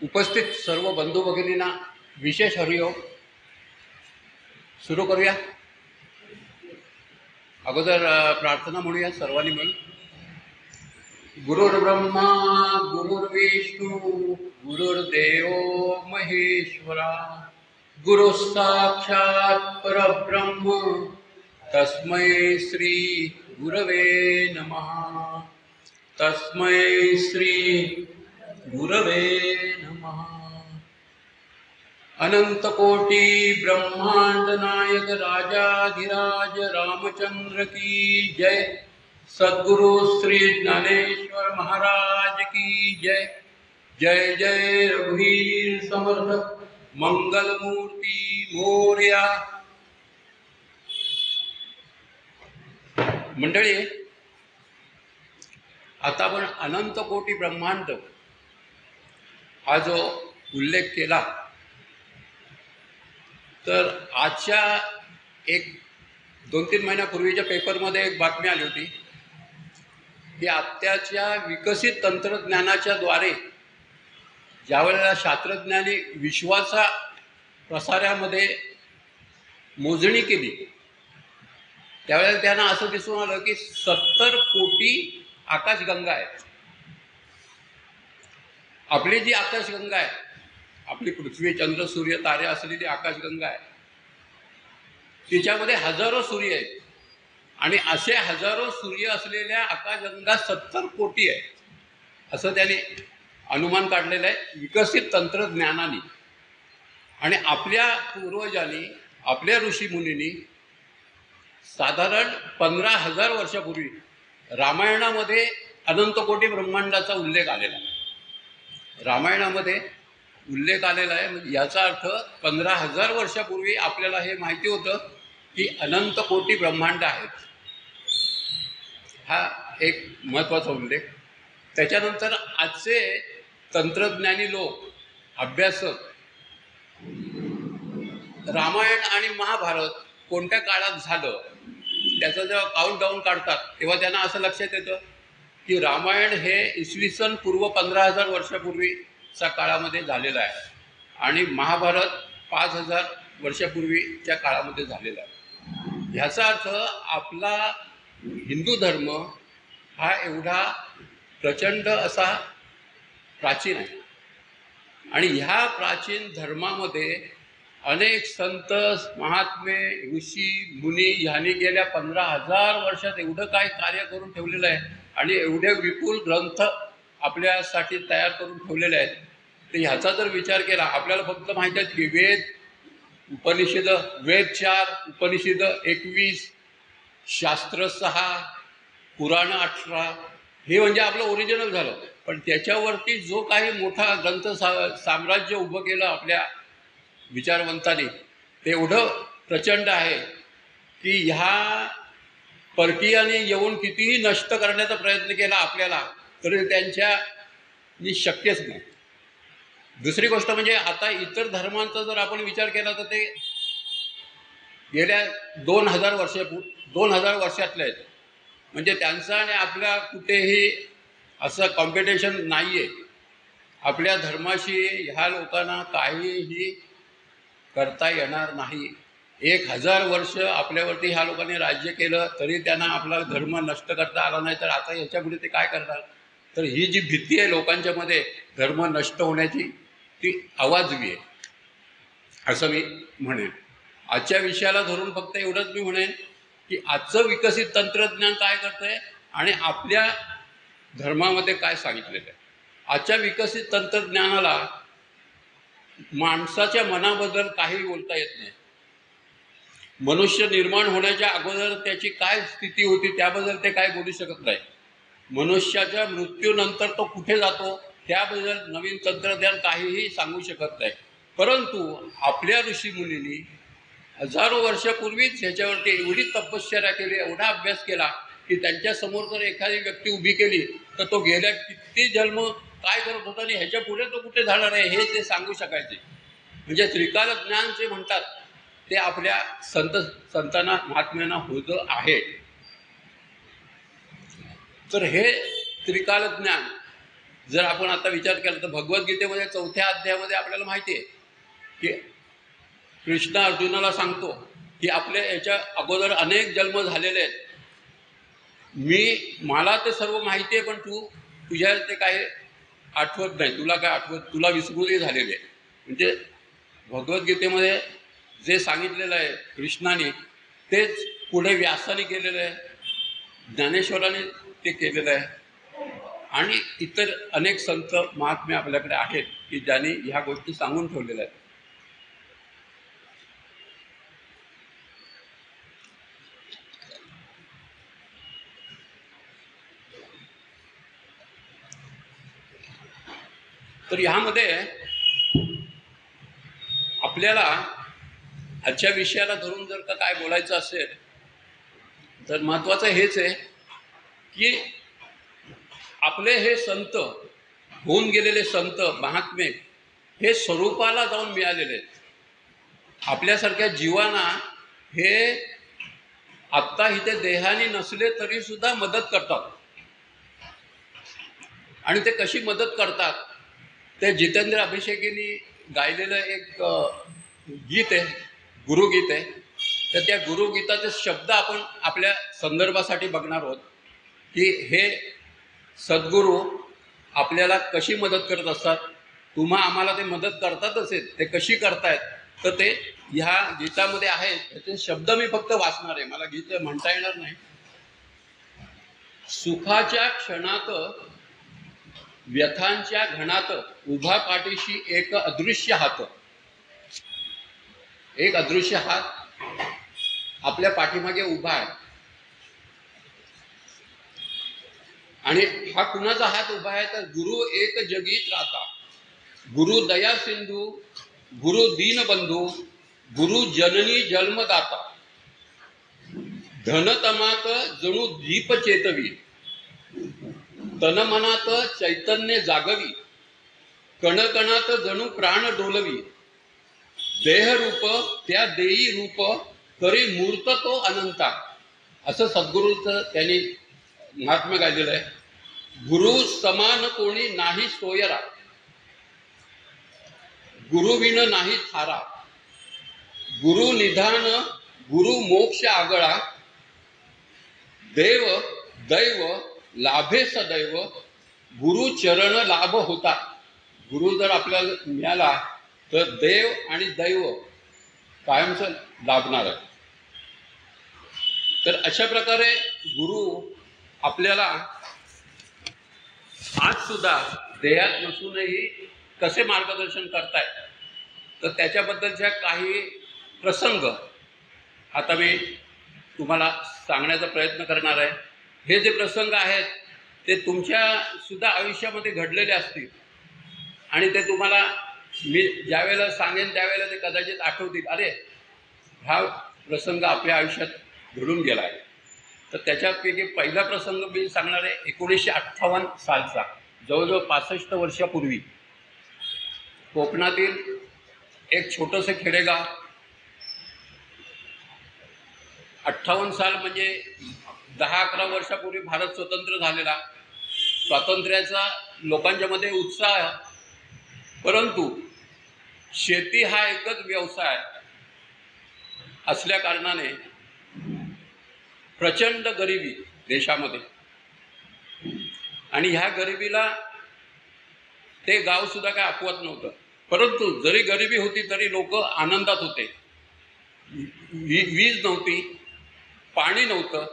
उपस्थित सर्व बंधू भगिनींना विशेष हरिओम. सुरू करूया. अगोदर प्रार्थना म्हणूया सर्वांनी मिळून. गुरुर्ब्रह्मा गुरुर्विष्णू गुरुर्देव महेश्वरा गुरु साक्षात परब्रह्म तस्मै श्री गुरवे नमः. तस्मै श्री गुरवे नमः. अनंत कोटि ब्रह्मांड नायक राजाधिराज रामचंद्र की जय. सद्गुरु श्री ज्ञानेश्वर महाराज की जय. जय जय रघुवीर समर्थ मंगल मूर्ति मोरया. मंडळी, आता आपण अनंत कोटी ब्रह्मांड हा जो उल्लेख केला, तर आजच्या एक 2-3 महिन्यापूर्वीच्या पेपरमध्ये एक बातमी आली होती की आत्ताच्या विकसित तंत्रज्ञानाच्या द्वारे ज्यावेळेला शास्त्रज्ञांनी विश्वाचा प्रसारामध्ये मोजणी केली, त्यावेळेला त्यांना असं दिसून आलं की 70 कोटी आकाशगंगा आहेत. आपली जी आकाशगंगा आहे, आपली पृथ्वी चंद्र सूर्य तारे असलेली आकाशगंगा आहे, तिच्यामध्ये हजारो सूर्य आहेत आणि असे हजारो सूर्य असलेल्या आकाशगंगा 70 कोटी आहेत, असं त्याने अनुमान काढलेलं आहे विकसित तंत्रज्ञानाने. आणि आपल्या पूर्वजांनी, आपल्या ऋषीमुनींनी साधारण 15,000 वर्षापूर्वी रामायणामध्ये अनंत कोटी ब्रह्मांडाचा उल्लेख आलेला आहे. रामायणामध्ये उल्लेख आलेला आहे, म्हणजे याचा अर्थ 15,000 वर्षापूर्वी आपल्याला हे माहिती होतं की अनंत कोटी ब्रह्मांड आहेत. हा एक महत्त्वाचा उल्लेख. त्याच्यानंतर आजचे तंत्रज्ञानी लोक, अभ्यासक रामायण आणि महाभारत कोणत्या काळात झालं त्याचं जेव्हा काउंटडाऊन काढतात, तेव्हा त्यांना असं लक्षात येतं की रामायण हे इसवी सन पूर्व 15,000 वर्षापूर्वीच्या काळामध्ये झालेलं आहे आणि महाभारत 5,000 वर्षापूर्वीच्या काळामध्ये झालेलं आहे. ह्याचा अर्थ आपला हिंदू धर्म हा एवढा प्रचंड असा प्राचीन आहे आणि ह्या प्राचीन धर्मामध्ये अनेक संत, महात्मे, ऋषी, मुनी ह्यांनी गेल्या 15,000 वर्षात एवढं काय कार्य करून ठेवलेलं आहे आणि एवढे विपुल ग्रंथ आपल्यासाठी तयार करून ठेवलेले आहेत. तर ह्याचा जर विचार केला, आपल्याला फक्त माहिती आहे की वेद, उपनिषद, वेद 4, उपनिषद 21, शास्त्र 6, पुराण 18, हे म्हणजे आपलं ओरिजिनल झालं. पण त्याच्यावरती जो काही मोठा ग्रंथ साम्राज्य उभं केलं आपल्या विचारवंतांनी, ते एवढं प्रचंड आहे की ह्या परकीयाने येऊन कितीही नष्ट करण्याचा प्रयत्न केला आपल्याला, तरी त्यांच्यानी शक्यच नाही. दुसरी गोष्ट म्हणजे आता इतर धर्मांचा जर आपण विचार केला तर ते गेल्या 2,000 वर्षातले आहेत. म्हणजे त्यांचा आणि आपल्या कुठेही असं कॉम्पिटिशन नाही आहे. आपल्या धर्माशी ह्या लोकांना काहीही करता येणार नाही. 1,000 वर्ष आपल्यावरती ह्या लोकांनी राज्य केलं तरी त्यांना आपला धर्म नष्ट करता आला नाही, तर आता याच्यापुढे ते काय करणार? तर ही जी भीती आहे लोकांच्यामध्ये धर्म नष्ट होण्याची, ती अवाजवी आहे असं मी म्हणेन. आजच्या विषयाला धरून फक्त एवढंच मी म्हणेन की आजचं विकसित तंत्रज्ञान काय करतंय आणि आपल्या धर्मामध्ये काय सांगितलेलं आहे. आजच्या विकसित तंत्रज्ञानाला माणसाच्या मनाबद्दल काही बोलता येत नाही. मनुष्य निर्माण होण्याच्या अगोदर त्याची काय स्थिती होती त्याबद्दल ते काय बोलू शकत नाही. मनुष्याच्या मृत्यूनंतर तो कुठे जातो त्याबद्दल नवीन तंत्रज्ञान काहीही सांगू शकत नाही. परंतु आपल्या ऋषीमुनींनी हजारो वर्षापूर्वीच ह्याच्यावरती एवढी तपश्चर्या केली, एवढा अभ्यास केला की त्यांच्यासमोर जर एखादी व्यक्ती उभी केली तर तो गेल्या किती जन्म काय करत होता आणि ह्याच्या पुढे तो कुठे जाणार आहे हे ते सांगू शकायचे. म्हणजे त्रिकाल ज्ञान जे म्हणतात ते आपल्या संतांना, महात्म्यांना होतं आहे. तर हे त्रिकाल ज्ञान जर आपण आता विचार केला तर भगवद्गीतेमध्ये 4थ्या अध्यायामध्ये आपल्याला माहिती आहे की कृष्ण अर्जुनाला सांगतो की आपल्या याच्या अगोदर अनेक जन्म झालेले आहेत, मला ते सर्व माहिती आहे, पण तुझ्या ते काही आठवत नाही, तुला काय आठवत, तुला विस्मृती झालेली आहे. म्हणजे भगवद्गीतेमध्ये जे सांगितलेलं आहे कृष्णाने तेच पुढे व्यासाने केलेलं आहे, ज्ञानेश्वराने ते केलेलं आहे, आणि इतर अनेक संत महात्मे आपल्याकडे आहेत की ज्यांनी ह्या गोष्टी सांगून ठेवलेल्या आहेत. तर ह्यामध्ये आपल्याला आजच्या विषयाला धरून जर का काय बोलायचं असेल तर महत्त्वाचं हेच आहे की आपले हे संत, होऊन गेलेले संत महात्मे हे स्वरूपाला जाऊन मिळालेले आहेत. आपल्यासारख्या जीवांना हे आत्ता इथे देहाने नसले तरी सुद्धा मदत करतात. आणि ते कशी मदत करतात ते जितेंद्र अभिषेकींनी गायलेलं एक गीत आहे, गुरुगीत आहे. तर त्या गुरुगीताचे शब्द आपण आपल्या संदर्भासाठी बघणार आहोत की हे सद्गुरू आपल्याला कशी मदत करत असतात. आम्हाला ते मदत करतातच आहेत, ते कशी करतायत तर ते ह्या गीतामध्ये आहेत. त्याचे शब्द मी फक्त वाचणार आहे, मला गीत म्हणता येणार नाही. सुखाच्या क्षणात व्यथांच्या घणात उभा पाठीशी एक अदृश्य हात. एक अदृश्य हात आपल्या पाठीमागे उभा आहे. आणि हा कुणाचा हात उभा आहे तर गुरु एक जगीत राहता, गुरु दया सिंधू, गुरु दीनबंधू, गुरु जननी जन्मदाता. धनतमात जणू दीप चेतवी, तनमनात चैतन्य जागवी, कणकणात जणू प्राण डोलवी. देहरूप त्या देई रूप, तरी मूर्त तो अनंता. असं सद्गुरूचं त्यांनी महात्म्य गायलेलं आहे. गुरु समान कोणी नाही सोयरा, गुरुविन नाही थारा. गुरु निधान गुरु मोक्ष आगळा, देव दैव लाभे सदैव, गुरु चरण लाभ होता. गुरु जर आपल्याला मिळाला तर देव आणि दैव कायमचं लाभणार आहे. तर अशा प्रकारे गुरु आपल्याला आज सुद्धा देहात नसूनही कसे मार्गदर्शन करतायत तर त्याच्याबद्दलच्या काही प्रसंग आता मी तुम्हाला सांगण्याचा प्रयत्न करणार आहे. हे जे प्रसंग आहेत ते तुमच्या सुद्धा आयुष्यामध्ये घडलेले असतील आणि ते तुम्हाला मी ज्यावेळेला सांगेन त्यावेळेला ते कदाचित आठवतील, अरे हा प्रसंग आपल्या आयुष्यात घडून गेला आहे. तर त्याच्यापैकी पहिला प्रसंग मी सांगणार आहे 1958 सालचा, जवळजवळ 65 वर्षापूर्वी कोकणातील एक छोटंसं खेडेगाव. 58 साल म्हणजे 10-11 वर्षापूर्वी भारत स्वतंत्र झालेला. स्वातंत्र्याचा लोकांच्या मध्ये उत्साह, परंतु शेती हा एकच व्यवसाय असल्या कारणाने प्रचंड गरिबी देशामध्ये. आणि ह्या गरिबीला ते गाव सुद्धा काय अपवत नव्हतं. परंतु जरी गरिबी होती तरी लोक आनंदात होते. वीज नव्हती, पाणी नव्हतं,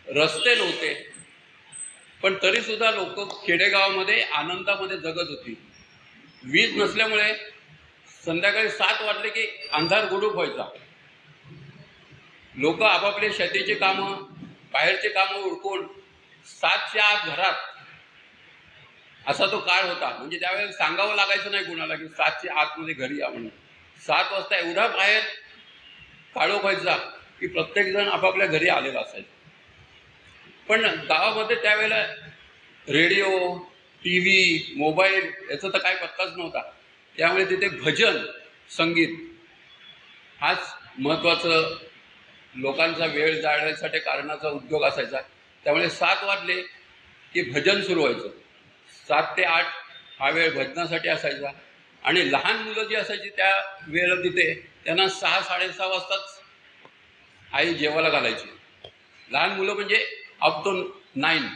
रस्ते नव्हते, पण तरी सुद्धा लोक खेडेगावामध्ये आनंदामध्ये जगत होती. वीज नसल्यामुळे संध्याकाळी 7 वाजले की अंधार गुडूप व्हायचा. लोक आपापले शेतीचे कामं, बाहेरचे कामं उरकून 7च्या आत घरात, असा तो काळ होता. म्हणजे त्यावेळेला सांगावं लागायचं नाही कुणाला की 7च्या आतमध्ये घरी या म्हणून. 7 वाजता एवढा बाहेर काळोख व्हायचा की प्रत्येकजण आपापल्या घरी आलेला असायचा. पण गावामध्ये त्यावेळेला रेडिओ, टी व्ही, मोबाईल याचा तर काही पत्ताच नव्हता. त्यामुळे तिथे भजन संगीत हाच महत्त्वाचं लोकांचा वेळ जाळण्यासाठी कारणाचा उद्योग असायचा. त्यामुळे 7 वाजले की भजन सुरू व्हायचं. 7 ते 8 हा वेळ भजनासाठी असायचा आणि लहान मुलं जी असायची त्या वेळेला तिथे त्यांना 6-6:30 वाजताच आई जेवायला घालायची. लहान मुलं म्हणजे अप टू 9.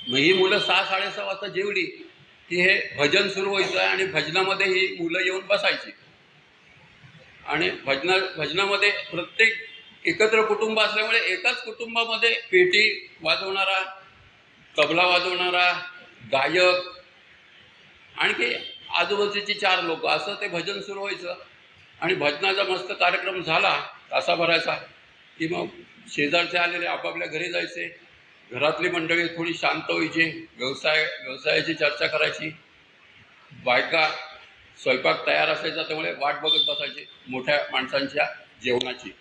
मग ही मुलं 6-6:30 वाजता जेवली की हे भजन सुरू व्हायचं आणि भजनामध्ये ही मुलं येऊन बसायची. आणि भजनामध्ये प्रत्येक एकत्र कुटुंब असल्यामुळे एकाच कुटुंबामध्ये पेटी वाजवणारा, तबला वाजवणारा, गायक, आणखी आजूबाजूची 4 लोक असं ते भजन सुरू व्हायचं. आणि भजनाचा मस्त कार्यक्रम झाला तासाभराचा की मग शेजारचे आलेले आपापल्या घरी जायचे. घरातली मंडळी थोडी शांत व्हायची, व्यवसायाची चर्चा करायची. बायका स्वयंपाक तयार असायचा त्यामुळे वाट बघत बसायची मोठ्या माणसांच्या जेवणाची.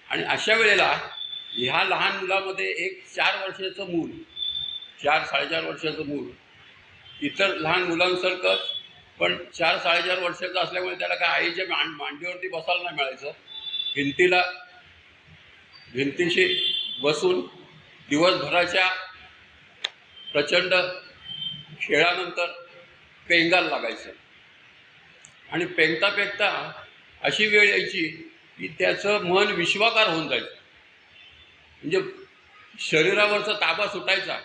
आणि अशा वेळेला ह्या लहान मुलामध्ये एक 4 वर्षाचं मूल, 4-4.5 वर्षाचं मूल इतर लहान मुलांसारखंच पण 4-4.5 वर्षाचं असल्यामुळे त्याला काय आईच्या मांडीवरती बसायला नाही मिळायचं. भिंतीशी बसून दिवसभराच्या प्रचंड खेळानंतर पेंगायला लागायचं. आणि पेंगता पेंगता अशी वेळ यायची की त्याचं मन विश्वाकार होऊन जायचं. म्हणजे शरीरावरचा ताबा सुटायचा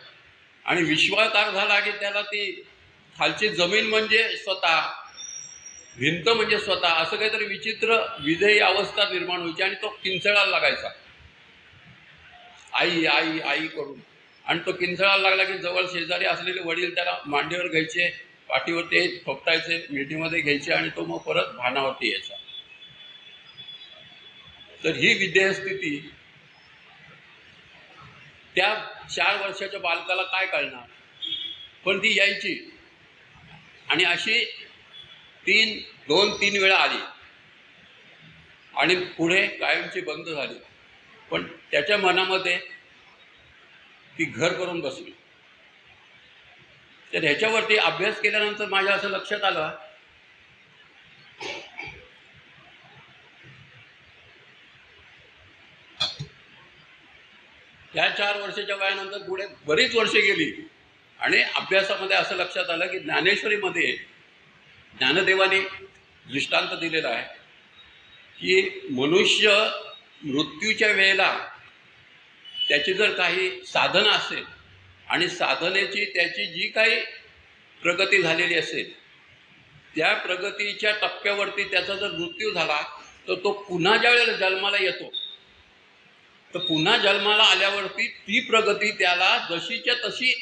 आणि विश्वाकार झाला की त्याला ती खालची जमीन म्हणजे स्वतः, भिंत म्हणजे स्वतः, असं काहीतरी विचित्र विधेयी अवस्था निर्माण व्हायची आणि तो किंचळायला लागायचा आई आई आई करून. आणि तो किंचळायला लागला की जवळ शेजारी असलेले वडील त्याला मांडीवर घ्यायचे, पाठीवरती थोपटायचे, मिठीमध्ये घ्यायचे आणि तो मग परत भानावरती यायचा. तर ही विधेय स्थिती त्या 4 वर्षाच्या बालकाला काय कळणार, पण ती यायची. आणि अशी 2-3 वेळा आली आणि पुढे कायमची बंद झाली. पण त्याच्या मनामध्ये ती घर करून बसली. तर ह्याच्यावरती अभ्यास केल्यानंतर माझ्या असं लक्षात आलं त्या 4 वर्षाच्या वयानंतर पुढे बरीच वर्षे गेली आणि अभ्यासामध्ये असं लक्षात आलं की ज्ञानेश्वरीमध्ये ज्ञानदेवाने दृष्टांत दिलेला आहे की मनुष्य मृत्यूच्या वेळेला त्याची जर काही साधना असेल आणि साधनेची त्याची जी काही प्रगती झालेली असेल त्या प्रगतीच्या टप्प्यावरती त्याचा जर मृत्यू झाला तर तो पुन्हा ज्या वेळेला जन्माला येतो तर पुन्हा जन्माला आल्यावरती ती प्रगती त्याला जशीच्या तशी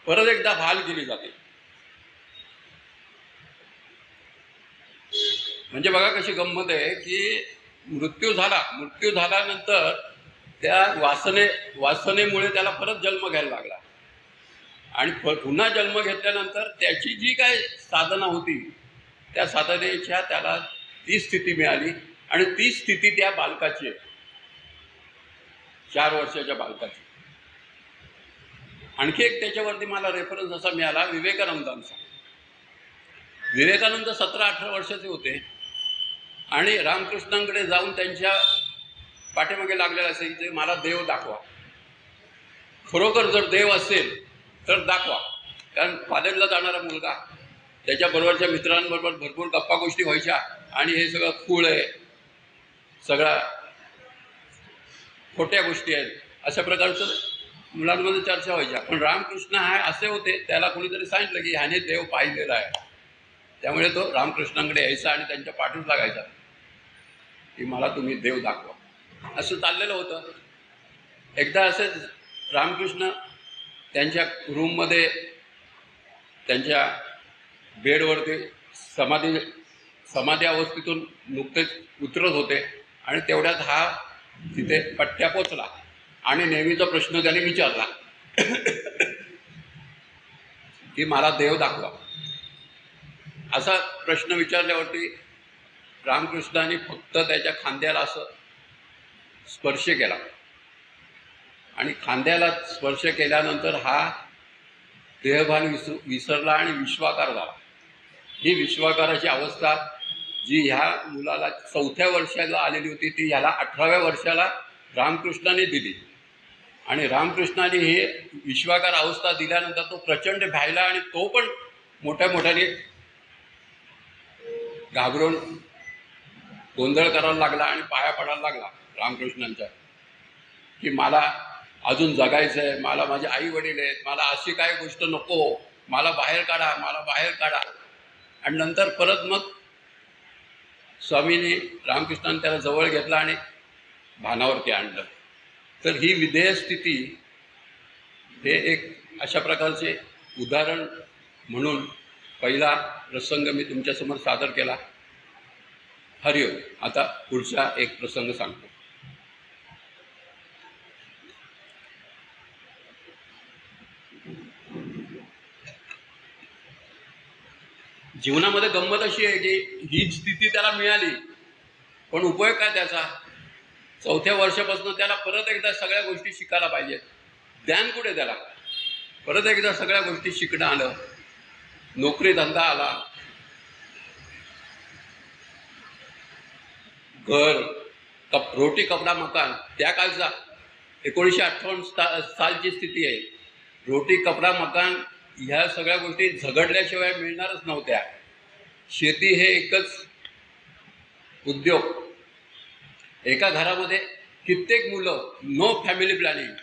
परत एकदा बहाल केली जाते. म्हणजे बघा कशी गंमत आहे की मृत्यू झाल्यानंतर त्या वासनेमुळे त्याला परत जन्म घ्यायला लागला आणि पुन्हा जन्म घेतल्यानंतर त्याची जी काय साधना होती त्या साधनेच्या त्याला ती स्थिती मिळाली आणि ती स्थिती त्या बालकाची आहे, 4 वर्षाच्या बालकाची. आणखी एक त्याच्यावरती मला रेफरन्स असा मिळाला विवेकानंदांचा. विवेकानंद 17-18 वर्षाचे होते आणि रामकृष्णांकडे जाऊन त्यांच्या पाठीमागे लागलेला असेल की मला देव दाखवा, खरोखर जर देव असेल तर दाखवा. कारण कॉलेजला जाणारा मुलगा, त्याच्याबरोबरच्या मित्रांबरोबर भरपूर गप्पा गोष्टी व्हायच्या आणि हे सगळं खूळ आहे, सगळ्या खोट्या गोष्टी आहेत, अशा प्रकारचं मुलांमध्ये चर्चा व्हायच्या. पण रामकृष्ण हा असे होते, त्याला कोणीतरी सांगितलं की ह्याने देव पाहिलेला आहे, त्यामुळे तो रामकृष्णांकडे यायचा आणि त्यांच्या पाठीवर लागायचा की मला तुम्ही देव दाखवा. असं चाललेलं होतं. एकदा असेच रामकृष्ण त्यांच्या रूममध्ये त्यांच्या बेडवरती समाधी अवस्थेतून नुकतेच उतरत होते आणि तेवढ्यात हा तिथे पट्ट्या पोचला आणि नेहमीचा प्रश्न त्याने विचारला की मला देव दाखवा. असा प्रश्न विचारल्यावरती रामकृष्णाने फक्त त्याच्या खांद्याला असं स्पर्श केला आणि खांद्याला स्पर्श केल्यानंतर हा देहभान विसरला आणि विश्वाकार झाला. ही विश्वाकाराची अवस्था जी ह्या मुलाला 4थ्या वर्षाला आलेली होती ती ह्याला 18व्या वर्षाला रामकृष्णाने दिली. आणि रामकृष्णाने हे विश्वाकार अवस्था दिल्यानंतर तो प्रचंड भ्यायला आणि तो पण मोठ्या मोठ्याने घाबरून गोंधळ करायला लागला आणि पाया पडायला लागला रामकृष्णांच्या, की मला अजून जगायचं आहे, मला माझे आई वडील आहेत, मला अशी काय गोष्ट नको, मला बाहेर काढा, मला बाहेर काढा. आणि नंतर परत मग स्वामींनी रामकृष्णांनी त्याला जवळ घेतला आणि भानावरती आणलं. तर ही विधेय स्थिती हे एक अशा प्रकारचे उदाहरण म्हणून पहिला प्रसंग मी तुमच्यासमोर सादर केला. हरिओम. आता पुढचा एक प्रसंग सांगतो. जीवनामध्ये गंमत अशी आहे की ही स्थिती त्याला मिळाली, पण उपयोग काय त्याचा? 4थ्या वर्षापासून त्याला परत एकदा सगळ्या गोष्टी शिकायला पाहिजेत. ज्ञान कुठे त्याला? परत एकदा सगळ्या गोष्टी शिकणं आलं, नोकरी धंदा आला, घर, रोटी कपडा मकान. त्या काळचा 1958 सालची स्थिती आहे. रोटी कपडा मकान ह्या सगळ्या गोष्टी झगडल्याशिवाय मिळणारच नव्हत्या. शेती हे एकच उद्योग. एका घरामध्ये कित्येक मुलं, नो फॅमिली प्लॅनिंग.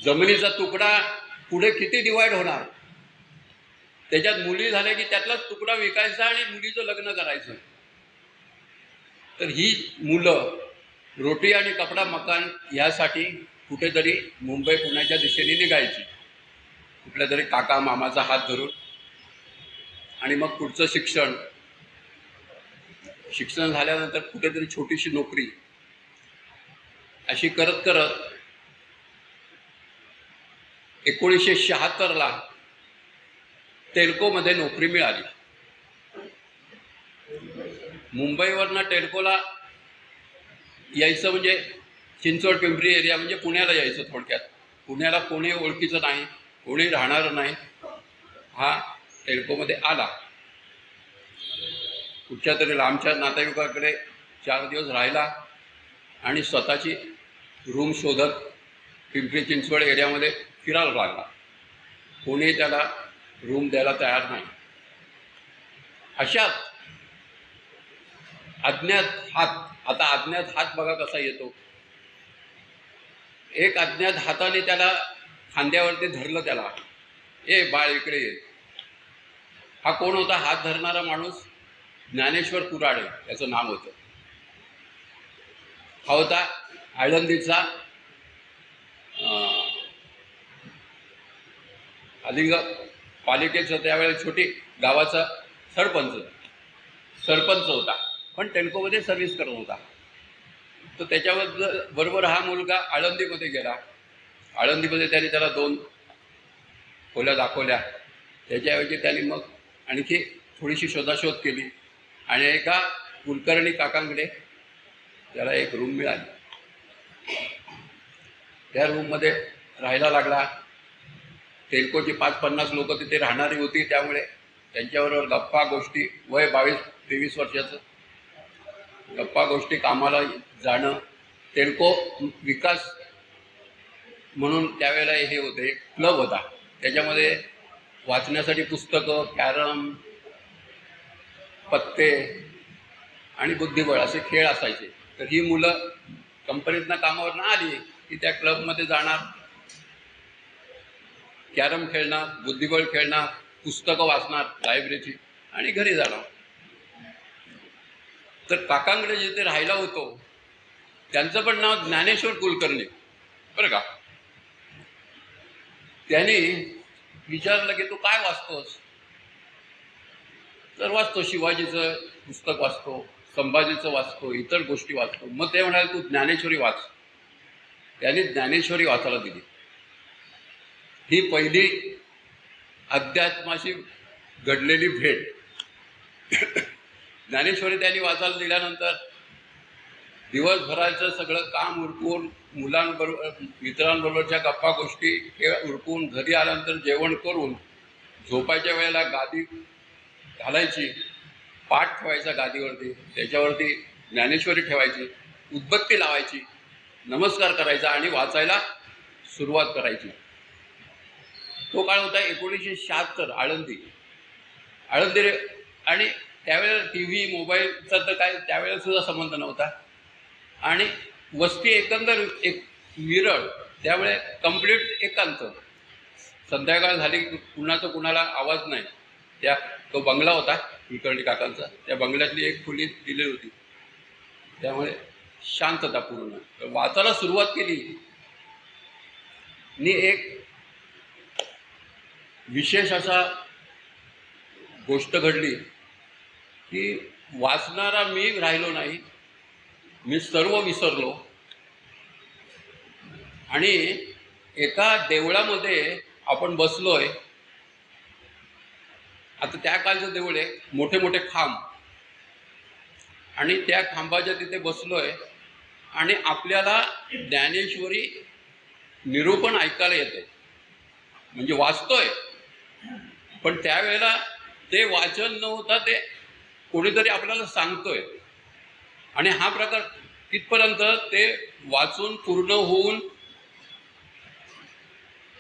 जमिनीचा तुकडा पुढे किती डिवाइड होणार, त्याच्यात मुली झाल्या की त्यातलाच तुकडा विकायचा आणि मुलीचं लग्न करायचं. तर ही मुलं रोटी आणि कपडा मकान यासाठी कुठेतरी मुंबई पुण्याच्या दिशेने निघायची, कुठल्या तरी काका मामाचा हात धरून. आणि मग पुढचं शिक्षण झाल्यानंतर कुठेतरी छोटीशी नोकरी, अशी करत करत 1976ला टेल्कोमध्ये नोकरी मिळाली. मुंबईवरनं टेल्कोला यायचं म्हणजे चिंचवड पिंपरी एरिया म्हणजे पुण्याला यायचं. थोडक्यात पुण्याला कोणी ओळखीचं नाही, कोणी राहणारं नाही. हा टेल्कोमध्ये आला, कुठच्या तरी लांबच्या नातेवाईकाकडे 4 दिवस राहिला आणि स्वतःची रूम शोधत पिंपरी चिंचवड एरियामध्ये फिरायला लागला. कोणी त्याला रूम द्यायला तयार नाही. अशात अज्ञात हात, आता अज्ञात हात बघा कसा येतो. एक अज्ञात हाताने त्याला खांद्यावरती धरलं, त्याला, ए बाळ इकडे ये. हा कोण होता? हात धरणारा माणूस ज्ञानेश्वर कुऱ्हाडे याचं नाव होतं. हा होता आळंदीचा अलिंग पालिकेचं त्यावेळेस छोटी गावाचा सरपंच होता, पण टेल्कोमध्ये सर्व्हिस करत होता. तर त्याच्याबरोबर हा मुलगा आळंदीमध्ये गेला. आळंदीमध्ये त्याला 2 खोल्या दाखवल्या. त्याच्याऐवजी त्यांनी मग आणखी थोडीशी शोधाशोध केली आणि एका कुलकर्णी काकांकडे त्याला एक रूम मिळाली. त्या रूममध्ये राहायला लागला. टेल्कोची 5-50 लोक तिथे राहणारी होती, त्यामुळे त्यांच्याबरोबर गप्पा गोष्टी, वय 22-23 वर्षाचं, गप्पा गोष्टी, कामाला जाणं. टेल्को विकास म्हणून त्यावेळेला हे होते, एक क्लब होता. त्याच्यामध्ये वाचण्यासाठी पुस्तकं, कॅरम, पत्ते आणि बुद्धिबळ असे खेळ असायचे. तर ही मुलं कंपनीतनं कामावरनं आली की त्या क्लबमध्ये जाणार, कॅरम खेळणार, बुद्धिबळ खेळणार, पुस्तकं वाचणार लायब्ररीची आणि घरी जाणार. तर काकांकडे जिथे राहायला होतो त्यांचं पण नाव ज्ञानेश्वर कुलकर्णी बरं का. त्यांनी विचारलं की तू काय वाचतोस? तर वाचतो, शिवाजीचं पुस्तक वाचतो, संभाजीचं वाचतो, इतर गोष्टी वाचतो. मग ते म्हणाले तू ज्ञानेश्वरी वाच. त्यांनी ज्ञानेश्वरी वाचायला दिली. ही पहिली अध्यात्माशी घडलेली भेट. ज्ञानेश्वरी त्यांनी वाचायला दिल्यानंतर दिवसभराचं सगळं काम उरकून, मुलांबरोबर मित्रांबरोबरच्या गप्पा गोष्टी हे उरकून घरी आल्यानंतर जेवण करून झोपायच्या वेळेला गादी घालायची, पाठ ठेवायचा गादीवरती, त्याच्यावरती ज्ञानेश्वरी ठेवायची, उदबत्ती लावायची नमस्कार करायचा आणि वाचायला सुरुवात करायची. तो काळ होता 1976 आळंदी. आळंदी आणि त्यावेळेला टी व्ही मोबाईलचा तर काय त्यावेळेला सुद्धा संबंध नव्हता. आणि वस्ती एकंदर एक विरळ, त्यामुळे कंप्लीट एकांत. संध्याकाळ झाली कुणाचा कुणाला आवाज नाही. तो बंगला होता कुलकर्णी काकांचा, त्या बंगल्यातली एक खोली दिली होती, त्यामुळे शांतता पूर्ण. वाचायला सुरुवात केली आणि एक विशेष असा गोष्ट घडली की वाचणारा मी राहिलो नाही, मी सर्व विसरलो. आणि एका देवळामध्ये आपण बसलोय. आता त्या काळचं देऊळ आहे, मोठे मोठे खांब, आणि त्या खांबाच्या तिथे बसलोय आणि आपल्याला ज्ञानेश्वरी निरूपण ऐकायला येते, म्हणजे वाचतोय. पण त्यावेळेला ते वाचन नव्हतं, ते कोणीतरी आपल्याला सांगतोय. आणि हा प्रकार कितपर्यंत ते वाचून पूर्ण होऊन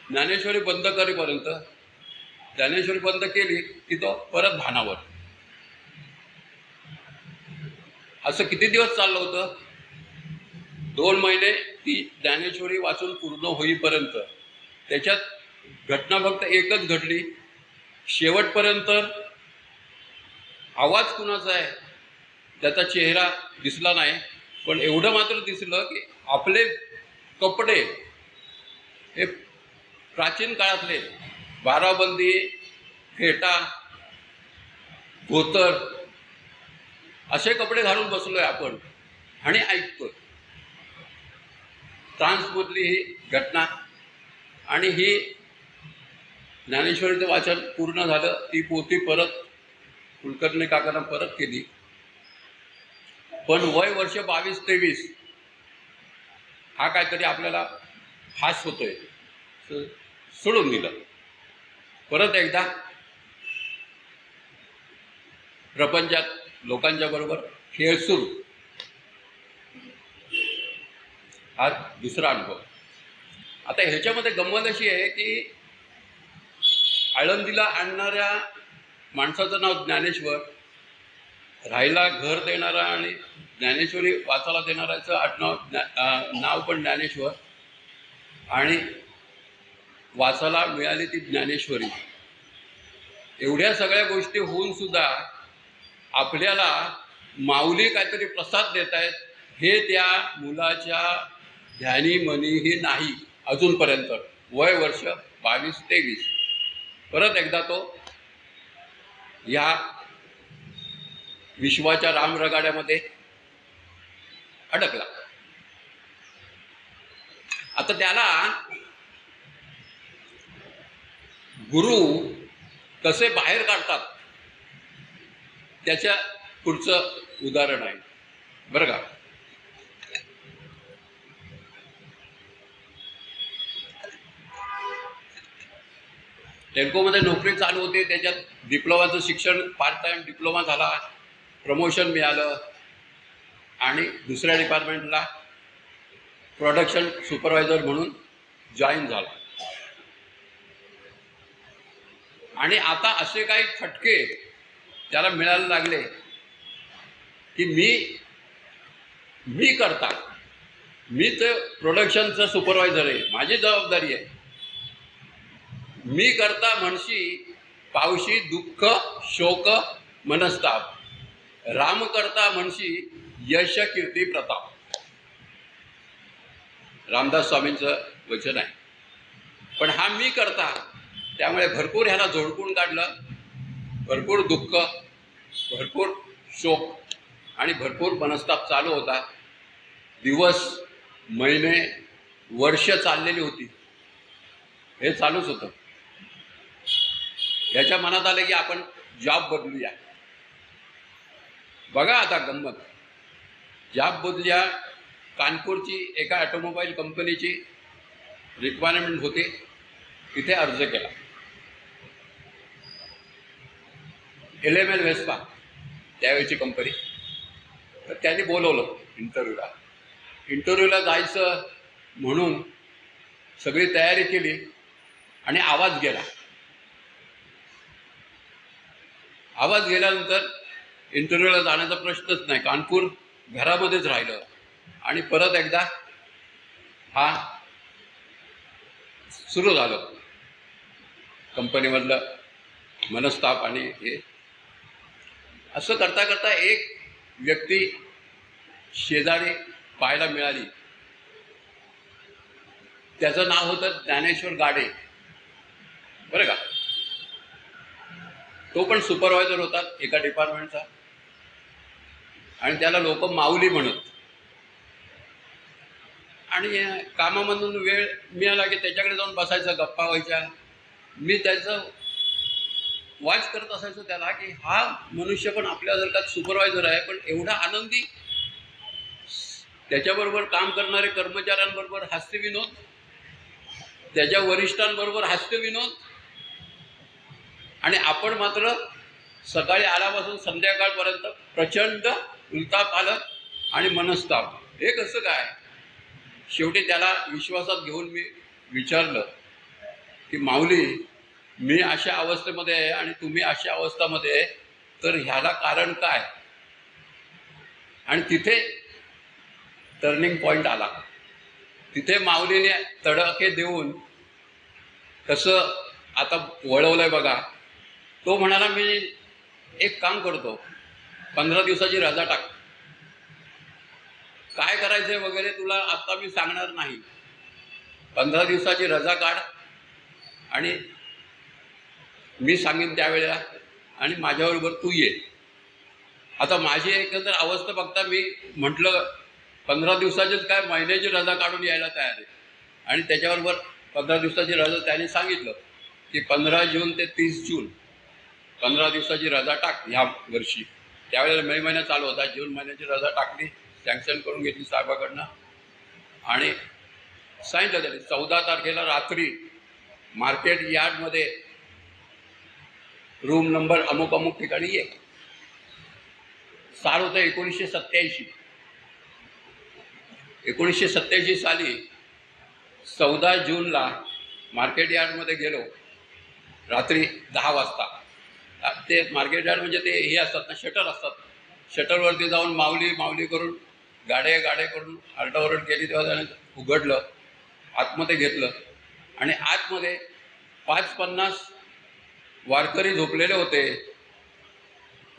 ज्ञानेश्वरी बंद करेपर्यंत. ज्ञानेश्वरी बंद केली की तो परत भानावर. असं किती दिवस चाललं होतं? 2 महिने ती ज्ञानेश्वरी वाचून पूर्ण होईपर्यंत. त्याच्यात घटना फक्त एकच घडली. शेवटपर्यंत आवाज कुणाचा आहे त्याचा चेहरा दिसला नाही, पण एवढं मात्र दिसलं की आपले कपडे हे प्राचीन काळातले, बाराबंदी, फेटा, धोतर असे कपडे घालून बसलोय आपण आणि ऐकतोय. फ्रान्समधली ही घटना. आणि ही ज्ञानेश्वरीचं वाचन पूर्ण झालं. ती पोथी परत कुलकर्णी काकांना परत केली. पण वय वर्ष 22-23 हा काहीतरी आपल्याला हास होतोय, सोडून दिलं. परत एकदा प्रपंचात लोकांच्या बरोबर खेळ सुरू. हा दुसरा अनुभव. आता ह्याच्यामध्ये गंमत अशी आहे की आळंदीला आणणाऱ्या माणसाचं नाव ज्ञानेश्वर, राहायला घर देणारा आणि ज्ञानेश्वरी वाचायला देणाऱ्याचं आडनाव नाव पण ज्ञानेश्वर, आणि वाचायला मिळाली ती ज्ञानेश्वरी. एवढ्या सगळ्या गोष्टी होऊन सुद्धा आपल्याला माऊली काहीतरी प्रसाद देत आहेत हे त्या मुलाच्या ध्यानी मनीही नाही अजूनपर्यंत. वय वर्ष 22-23. परत एकदा तो या विश्वाच्या रामरगाड्यामध्ये अडकला. आता त्याला गुरु कसे बाहेर काढतात त्याच्या पुढचं उदाहरण आहे बरं का. टेम्पोमध्ये नोकरी चालू होती, त्याच्यात डिप्लोमाचं शिक्षण, पार्ट टाइम डिप्लोमा झाला, प्रमोशन मिळालं आणि दुसऱ्या डिपार्टमेंटला प्रोडक्शन सुपरवायझर म्हणून जॉईन झाला. आणि आता असे काही फटके त्याला मिळायला लागले की मी करता, मी तर प्रोडक्शनचं सुपरवायझर आहे, माझी जबाबदारी आहे. मी करता म्हणशी पावशी दुःख शोक मनस्ताप, राम करता म्हणशी यश कीर्ती प्रताप. रामदास स्वामींचं वचन आहे. पण हा मी करता, त्यामुळे भरपूर ह्याला झोडपून काढलं. भरपूर दुःख, भरपूर शोक आणि भरपूर मनस्ताप चालू होता. दिवस, महिने, वर्ष चाललेली होती. हे चालूच होतं. याच्या मनात आलं की आपण जॉब बदलूया. बघा आता गंमत, जॉब बदलूया. कानपूरची एका ऑटोमोबाईल कंपनीची रिक्वायरमेंट होती, तिथे अर्ज केला. LML वेस्पा त्यावेळची कंपनी. तर त्यांनी बोलवलं इंटरव्ह्यूला. इंटरव्ह्यूला जायचं म्हणून सगळी तयारी केली आणि आवाज गेला. आवाज गेल्यानंतर इंटरव्ह्यूला जाण्याचा प्रश्नच नाही. कानपूर घरामध्येच राहिलं आणि परत एकदा हा सुरू झालं कंपनीमधलं मनस्ताप आणि हे. असं करता करता एक व्यक्ती शेजारी पाहायला मिळाली. त्याचं नाव होतं ज्ञानेश्वर गाडे, बरं का. तो पण सुपरवायझर होता एका डिपार्टमेंटचा आणि त्याला लोक माऊली म्हणत. आणि कामामधून वेळ मिळाला की त्याच्याकडे जाऊन बसायचं, गप्पा व्हायच्या. मी त्याचं वाच करत असायचो त्याला की हा मनुष्य पण आपल्यासारखा सुपरवायझर आहे, पण एवढा आनंदी, त्याच्याबरोबर काम करणारे कर्मचाऱ्यांबरोबर हास्यविनोद, त्याच्या वरिष्ठांबरोबर हास्यविनोद, आणि आपण मात्र सकाळी आल्यापासून संध्याकाळपर्यंत प्रचंड उलथापालथ आणि मनस्ताप. हे कसं काय? शेवटी त्याला विश्वासात घेऊन मी विचारलं की माऊली, मी अशा अवस्थेमध्ये आहे आणि तुम्ही अशा अवस्थेमध्ये आहे, तर ह्याला कारण काय? आणि तिथे टर्निंग पॉईंट आला. तिथे माऊलीने तडके देऊन कसं आता वळवलंय बघा. तो म्हणाला, मी एक काम करतो, 15 दिवसाची रजा टाक, काय करायचंय वगैरे तुला आता मी सांगणार नाही. 15 दिवसाची रजा काढ आणि मी सांगेन त्यावेळेला आणि माझ्याबरोबर तू ये. आता माझी एकंदर अवस्था बघता मी म्हटलं 15 दिवसाचीच काय, महिन्याची रजा काढून यायला तयार आहे. आणि त्याच्याबरोबर 15 दिवसाची रजा त्याने सांगितलं की 15 जून ते 30 जून 15 दिवसाची रजा टाक ह्या वर्षी. त्यावेळेला मे महिना चालू होता. जून महिन्याची रजा टाकली, सँक्शन करून घेतली साहेबाकडनं आणि सांगितलं त्याने 14 तारखेला रात्री मार्केट यार्डमध्ये रूम नंबर अमुक अमुक ठिकाणी ये. साल होतं 1987. 1987 साली 14 जूनला मार्केट यार्डमध्ये गेलो रात्री 10 वाजता. ते मार्केट यार्ड म्हणजे ते हे असतात ना, शटर असतात. शटरवरती जाऊन माऊली माऊली करून गाडे करून आरडाओरड केली. तेव्हा त्याने उघडलं, आतमध्ये घेतलं आणि आतमध्ये 5-50 वारकरी झोपलेले होते.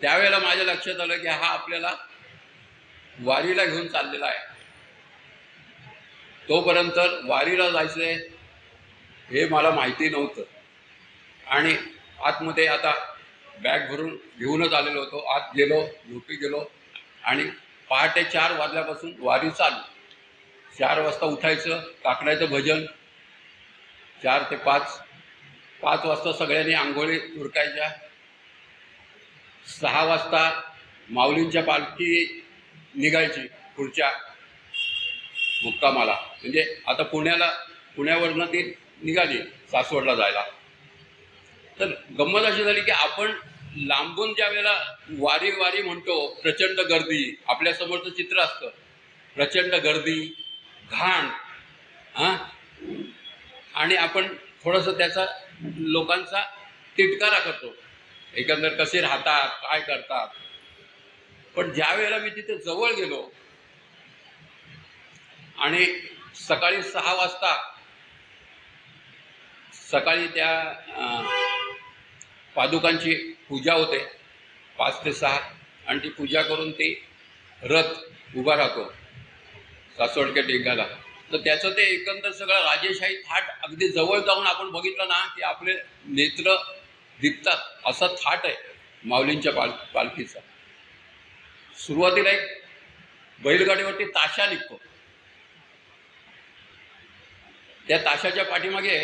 त्यावेळेला माझ्या लक्षात आलं की हा आपल्याला वारीला घेऊन चाललेला आहे. तोपर्यंत वारीला जायचंय हे मला माहिती नव्हतं. आणि आतमध्ये आता बॅग भरून घेऊनच आलेलो होतो. आत गेलो, झोपी गेलो आणि पहाटे 4 वाजल्यापासून वारी चालू. 4 वाजता उठायचं, काकडाचं भजन 4 ते 5. 5 वाजता सगळ्यांनी आंघोळी उरकायच्या. 6 वाजता माऊलींच्या पालखी निघायची पुढच्या मुक्कामाला. म्हणजे आता पुण्यावरनं ती निघाली सासवडला जायला. तर गंमत अशी झाली की आपण लांबून ज्या वेळेला वारी वारी म्हणतो, प्रचंड गर्दी, आपल्यासमोरचं चित्र असतं, प्रचंड गर्दी, घाण, आणि आपण थोडंसं त्याचा लोकांचा तिटकारा करतो, एकंदर कसे राहतात, काय करतात. पण ज्या वेळेला मी तिथे जवळ गेलो आणि सकाळी 6 वाजता सकाळी त्या पादुकांची पूजा होते 5 ते 6 आणि ती पूजा करून ती रथ उभा राहतो सासवडच्या टेकाला. तर त्याचं ते एकंदर सगळं राजेशाही थाट अगदी जवळ जाऊन आपण बघितलं ना की आपले नेत्र दिसतात, असा थाट आहे माऊलींच्या पालखीचा. सुरुवातीला एक बैलगाडीवरती ताशा निघतो. त्या ताशाच्या पाठीमागे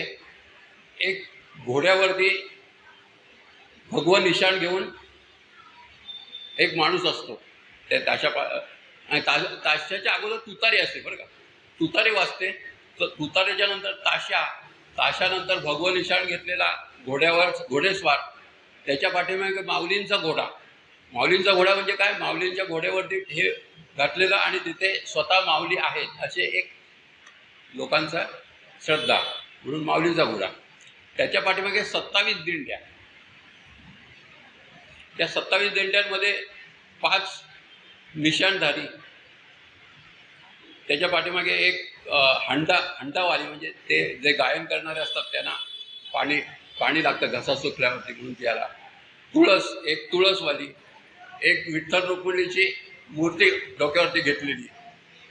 एक घोड्यावरती भगवा निशाण घेऊन एक माणूस असतो. त्या ताशाच्या अगोदर तुतारी असते, बरं का. तुतारी वाजते, तर तुतारीच्या नंतर ताशानंतर भगवा निशाण घेतलेला घोड्यावर घोडेस्वार, त्याच्या पाठीमागे माऊलींचा घोडा. माऊलींचा घोडा म्हणजे काय, माऊलींच्या घोड्यावरती हे घातलेलं आणि तिथे स्वतः माऊली आहेत असे एक लोकांचा श्रद्धा म्हणून माऊलीचा घोडा. त्याच्या पाठीमागे 27 दिंड्या. त्या 27 दिंड्यांमध्ये 5 निशाणधारी, त्याच्या पाठीमागे एक हंडावाली म्हणजे ते जे गायन करणारे असतात त्यांना पाणी लागतं घसा सुटल्यावरती म्हणून त्याला. एक तुळसवाली, एक विठ्ठल रुक्मिणीची मूर्ती डोक्यावरती घेतलेली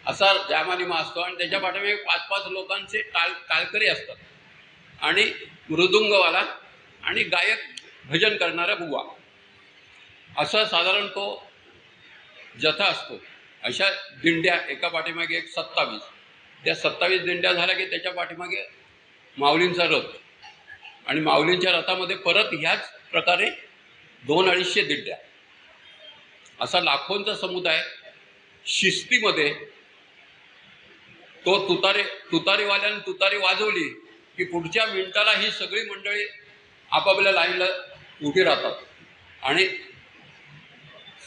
असा जामानिमा असतो. आणि त्याच्या पाठीमागे 5-5 लोकांचे टाळकरी असतात आणि मृदुंगवाला आणि गायक भजन करणारा बुवा, असा साधारण तो जथा असतो. अशा दिंड्या एका पाठीमागे एक 27. त्या 27 दिंड्या झाल्या की त्याच्या पाठीमागे माऊलींचा रथ, आणि माऊलींच्या रथामध्ये परत ह्याच प्रकारे 200-250 दिंड्या, असा लाखोंचा समुदाय शिस्तीमध्ये. तो तुतारीवाल्याने तुतारी वाजवली की पुढच्या मिनिटाला ही सगळी मंडळी आपापल्या लाईनला उभी राहतात आणि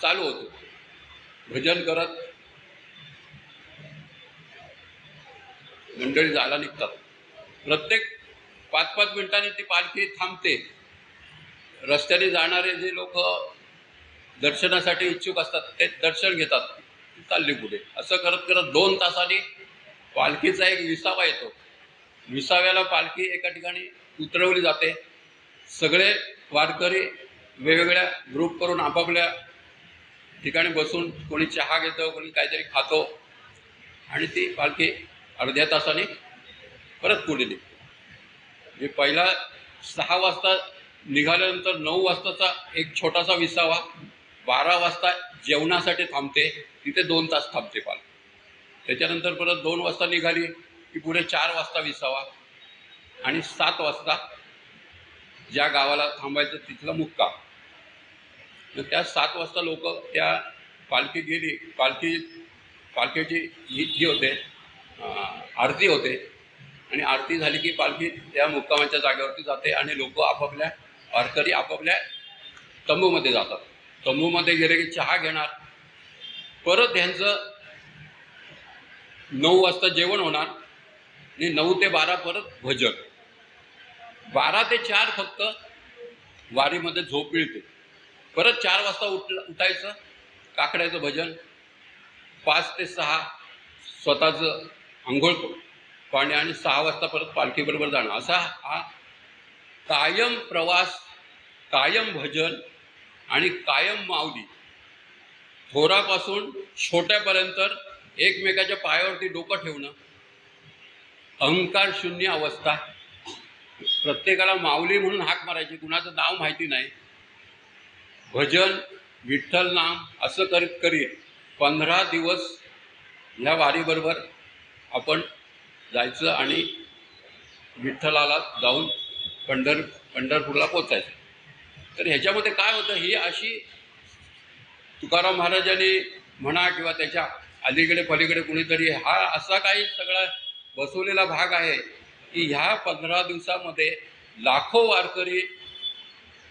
चालू होतो भजन करत. मंडळी जायला निघतात. प्रत्येक 5-5 मिनिटांनी ती पालखी थांबते. रस्त्याने जाणारे जे लोक दर्शनासाठी इच्छुक असतात ते दर्शन घेतात, चालली पुढे. असं करत करत 2 तासांनी पालखीचा एक विसावा येतो. विसाव्याला पालखी एका ठिकाणी उतरवली जाते. सगळे वारकरी वेगवेगळ्या ग्रुप करून आपापल्या ठिकाणी बसून कोणी चहा घेतो, कोणी काहीतरी खातो, आणि ती पालखी अर्ध्या तासाने परत पुढे निघते. म्हणजे पहिला 6 वाजता निघाल्यानंतर 9 वाजताचा एक छोटासा विसावा, 12 वाजता जेवणासाठी थांबते, तिथे 2 तास थांबते पालखी. त्याच्यानंतर परत 2 वाजता निघाली की पुढे 4 वाजता विसावा, आणि 7 वाजता ज्या गावाला थांबायचं तिथला मुक्काम. तर त्या 7 वाजता लोक त्या पालखी गेली, पालखीची ही होते, आरती होते, आणि आरती झाली की पालखी त्या मुक्कामाच्या जागेवरती जाते आणि लोक आपापल्या वारकरी आपापल्या तंबूमध्ये जातात. तंबूमध्ये गेले की चहा घेणार. परत ह्यांचं 9 वाजता जेवण होणार आणि 9 ते 12 परत भजन. 12 ते 4 फक्त वारीमध्ये झोप मिळते. परत 4 वाजता उठायचं, काकड्याचं भजन. 5 ते 6 स्वतःचं आंघोळ पाणी, आणि 6 वाजता परत पालखीबरोबर जाणं. असा हा कायम प्रवास, कायम भजन आणि कायम माऊली. थोरापासून छोट्यापर्यंत एकमेकाच्या पायावरती डोकं ठेवणं, अहंकार शून्य अवस्था. प्रत्येकाला माऊली म्हणून हाक मारायची, कुणाचं नाव माहिती नाही. भजन, विठ्ठल नाम असं करीत 15 दिवस ह्या वारीबरोबर आपण जायचं आणि विठ्ठलाला जाऊन पंढरपूरला पोचायचं. तर ह्याच्यामध्ये काय होतं, ही अशी तुकाराम महाराजांनी म्हणा किंवा त्याच्या अलीकडे पलीकडे कुणीतरी हा असा काही सगळा बसवलेला भाग आहे की ह्या 15 दिवसामध्ये लाखो वारकरी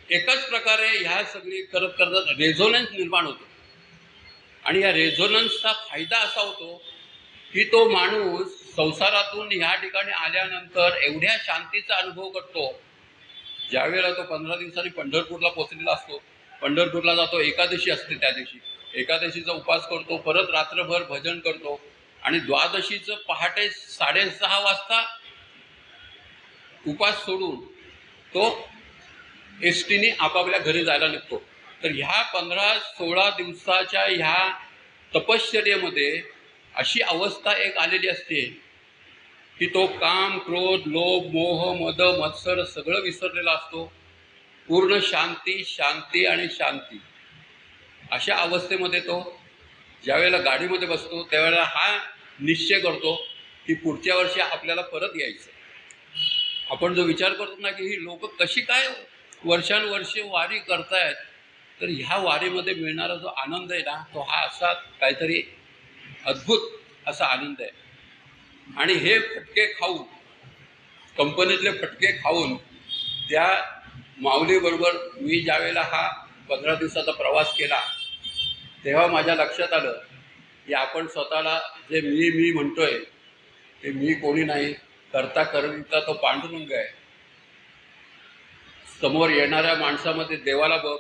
एकाच प्रकारे ह्या सगळी करत रेझोनन्स निर्माण होतो. आणि या रेझोनन्सचा फायदा असा होतो की तो माणूस संसारातून ह्या ठिकाणी आल्यानंतर एवढ्या शांतीचा अनुभव करतो. ज्यावेळेला तो 15 दिवसांनी पंढरपूरला पोचलेला असतो, पंढरपूरला जातो, एकादशी असते, त्या दिवशी एकादशीचा उपवास करतो, परत रात्रभर भजन करतो, आणि द्वादशीचं पहाटे 6:30 वाजता उपवास सोडून तो एसटीने आपापल्या घरी जायला निघतो. तर ह्या 15-16 दिवसाच्या ह्या तपश्चर्येमध्ये अशी अवस्था एक आलेली असते की तो काम, क्रोध, लोभ, मोह, मद, मत्सर सगळं विसरलेला असतो. पूर्ण शांती, शांती आणि शांती. अशा अवस्थेमध्ये तो ज्यावेळेला गाडीमध्ये बसतो त्यावेळेला हा निश्चय करतो की पुढच्या वर्षी आपल्याला परत यायचं. आपण जो विचार करतो ना की ही लोक कशी काय वर्षानुवर्षे वारी करतायत, तर ह्या वारीमध्ये मिळणारा जो आनंद आहे ना, तो हा असा काहीतरी अद्भुत असा आनंद आहे. आणि हे फटके खाऊन, कंपनीतले फटके खाऊन, त्या माऊलीबरोबर मी ज्यावेळेला हा 15 दिवसाचा प्रवास केला तेव्हा माझ्या लक्षात आलं की आपण स्वतःला जे मी म्हणतोय ते मी कोणी नाही, करता करविता तो पांडुरंग आहे. समोर येणाऱ्या माणसामध्ये देवाला बघ,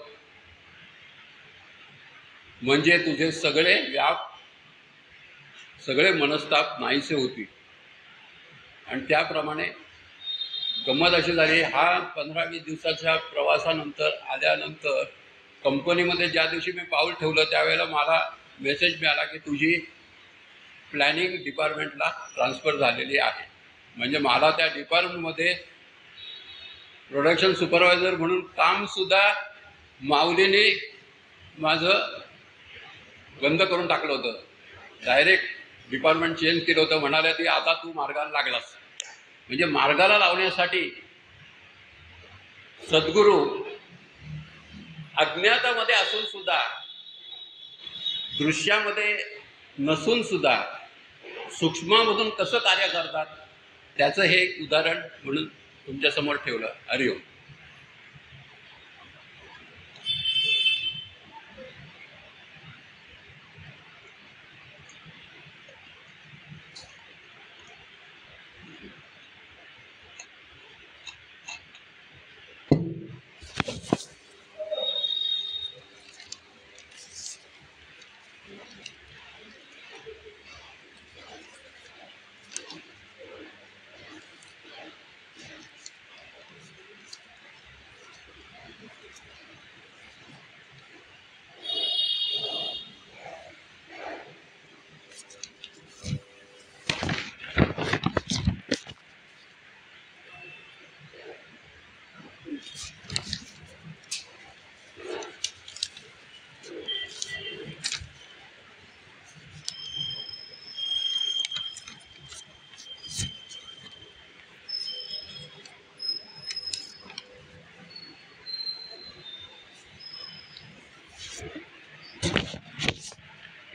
म्हणजे तुझे सगळे व्याप, सगळे मनस्ताप नाहीसे होतील. आणि त्याप्रमाणे गंमत अशी झाली, हा 15-20 दिवसाच्या प्रवासानंतर आल्यानंतर कंपनीमध्ये ज्या दिवशी मी पाऊल ठेवलं त्यावेळेला मला मेसेज मिळाला की तुझी प्लॅनिंग डिपार्टमेंटला ट्रान्सफर झालेली आहे. म्हणजे मला त्या डिपार्टमेंटमध्ये प्रोडक्शन सुपरवायझर म्हणून कामसुद्धा माऊलीने माझं बंद करून टाकलं होतं. डायरेक्ट डिपार्टमेंट चेंज केलं होतं. म्हणाले की आता तू मार्गाला लागलास. म्हणजे मार्गाला लावण्यासाठी सद्गुरू अज्ञातामध्ये असून सुद्धा, दृश्यामध्ये नसून सुद्धा सूक्ष्मामधून कसं कार्य करतात त्याचं हे एक उदाहरण म्हणून तुमच्यासमोर ठेवलं. हरिओम.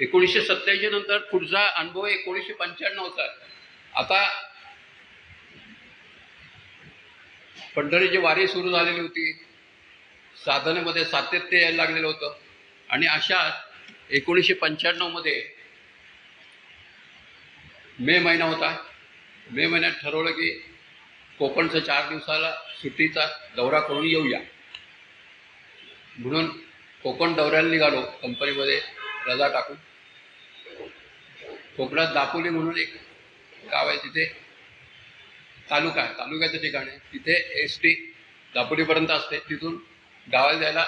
1987 नंतर पुढचा अनुभव 1995चा. आता पंढरीची वारी सुरू झालेली होती, साधनेमध्ये सातत्य यायला लागलेलं होतं. आणि अशात 1995मध्ये मे महिना होता. मे महिन्यात ठरवलं की कोकणचं 4 दिवसाला सुट्टीचा दौरा करून येऊया. म्हणून कोकण दौऱ्याला निघालो कंपनीमध्ये रजा टाकून. कोकणात दापोली म्हणून एक गाव आहे, तिथे तालुक्याचं ठिकाण आहे. तिथे एसटी दापोलीपर्यंत असते. तिथून गावाला जायला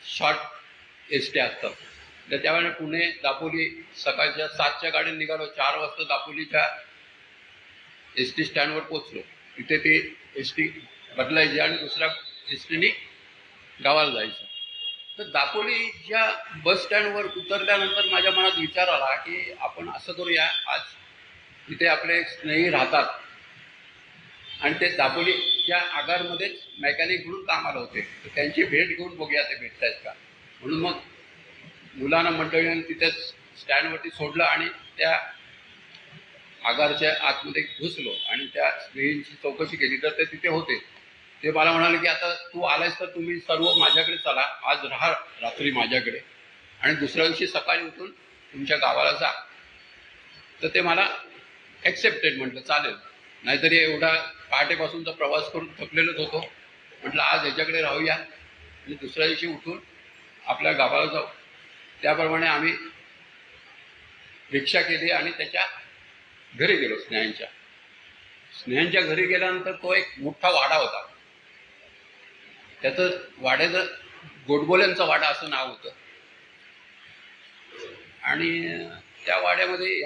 शॉर्ट एसटी असतात. तर त्यावेळेला पुणे दापोली सकाळच्या 7च्या गाडीने निघालो. 4 वाजता दापोलीच्या एसटी स्टँडवर पोचलो. तिथे ती एसटी बदलायची आणि दुसऱ्या एसटीने गावाला जायचं. तर दापोलीच्या बस स्टँडवर उतरल्यानंतर माझ्या मनात विचार आला की आपण असं करूया, आज तिथे आपले स्नेही राहतात आणि ते दापोलीच्या आगारमध्येच मेकॅनिक म्हणून कामाला होते, तर त्यांची भेट घेऊन बघूया ते भेटतायत का. म्हणून मग मुलांना मंडळीने तिथेच स्टँडवरती सोडलं आणि त्या आगारच्या आतमध्ये घुसलो आणि त्या स्नेहींची चौकशी केली. तर ते तिथे होते. ते मला म्हणाले की आता तू आलायस तर तुम्ही सर्व माझ्याकडे चला, आज राहा रात्री माझ्याकडे आणि दुसऱ्या दिवशी सकाळी उठून तुमच्या गावाला जा. तर ते मला ॲक्सेप्टेड म्हटलं, चालेल. नाहीतरी एवढा पहाटेपासूनचा प्रवास करून थकलेलोच होतो. म्हटलं आज ह्याच्याकडे राहूया आणि दुसऱ्या दिवशी उठून आपल्या गावाला जाऊ. त्याप्रमाणे आम्ही रिक्षा केली आणि त्याच्या घरी गेलो. स्नेहांच्या घरी गेल्यानंतर तो एक मोठा वाडा होता. त्याचं वाड्याचं गोडबोल्यांचा वाडा असं नाव होतं. आणि त्या वाड्यामध्ये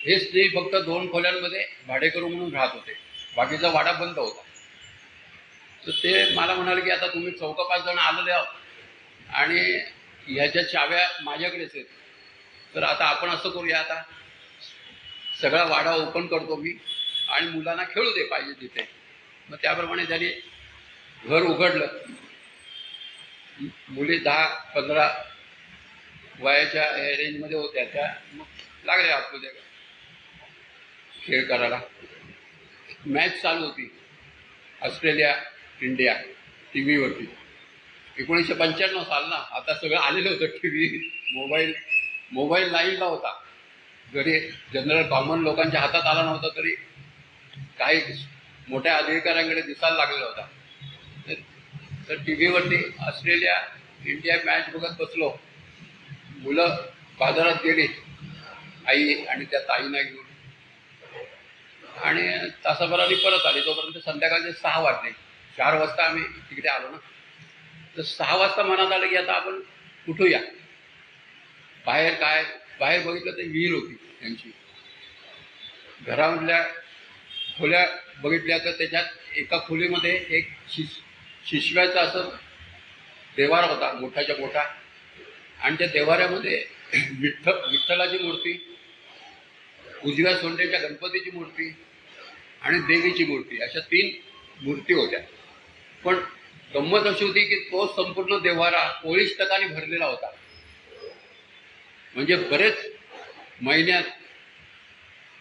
हे स्त्री फक्त 2 खोल्यांमध्ये भाडेकरू म्हणून राहत होते. बाकीचा वाडा बंद होता. तर ते मला म्हणाले की आता तुम्ही 4-5 जण आलेले आहोत आणि ह्याच्या चाव्या माझ्याकडेच आहेत. तर आता आपण असं करूया, आता सगळा वाडा ओपन करतो मी आणि मुलांना खेळू दे पाहिजे तिथे. मग त्याप्रमाणे त्यांनी घर उघडलं. मुली 10-15 वयाच्या रेंजमध्ये होत्या. त्या मग लागल्या आतमध्ये खेळ करायला. मॅच चालू होती ऑस्ट्रेलिया इंडिया टी व्हीवरती. 1995 साल ना. आता सगळं आलेलं होतं. टी व्ही, मोबाईल लाईनला होता. जरी जनरल कॉमन लोकांच्या हातात आला नव्हता तरी काही मोठ्या अधिकाऱ्यांकडे दिसायला लागलेला होता. तर टी व्हीवरती ऑस्ट्रेलिया इंडिया मॅच बघत बसलो. मुलं बाजारात गेली, आई आणि त्या ताईंना घेऊन, आणि तासाभराने परत आली. तोपर्यंत संध्याकाळचे 6 वाजले. 4 वाजता आम्ही तिकडे आलो ना. तर 6 वाजता मनात आलं की आता आपण उठूया. बाहेर बघितलं तर विहीर होती त्यांची. घरामधल्या खोल्या बघितल्या तर त्याच्यात एका खोलीमध्ये एक शिशव्याचा असं देवारा होता, मोठाच्या मोठा. आणि त्या देवाऱ्यामध्ये विठ्ठलाची मूर्ती, उजव्या सोंडेच्या गणपतीची मूर्ती आणि देवीची मूर्ती, अशा 3 मूर्ती होत्या. पण गंमत अशी होती की तो संपूर्ण देवारा 40% भरलेला होता. म्हणजे बरेच महिन्यात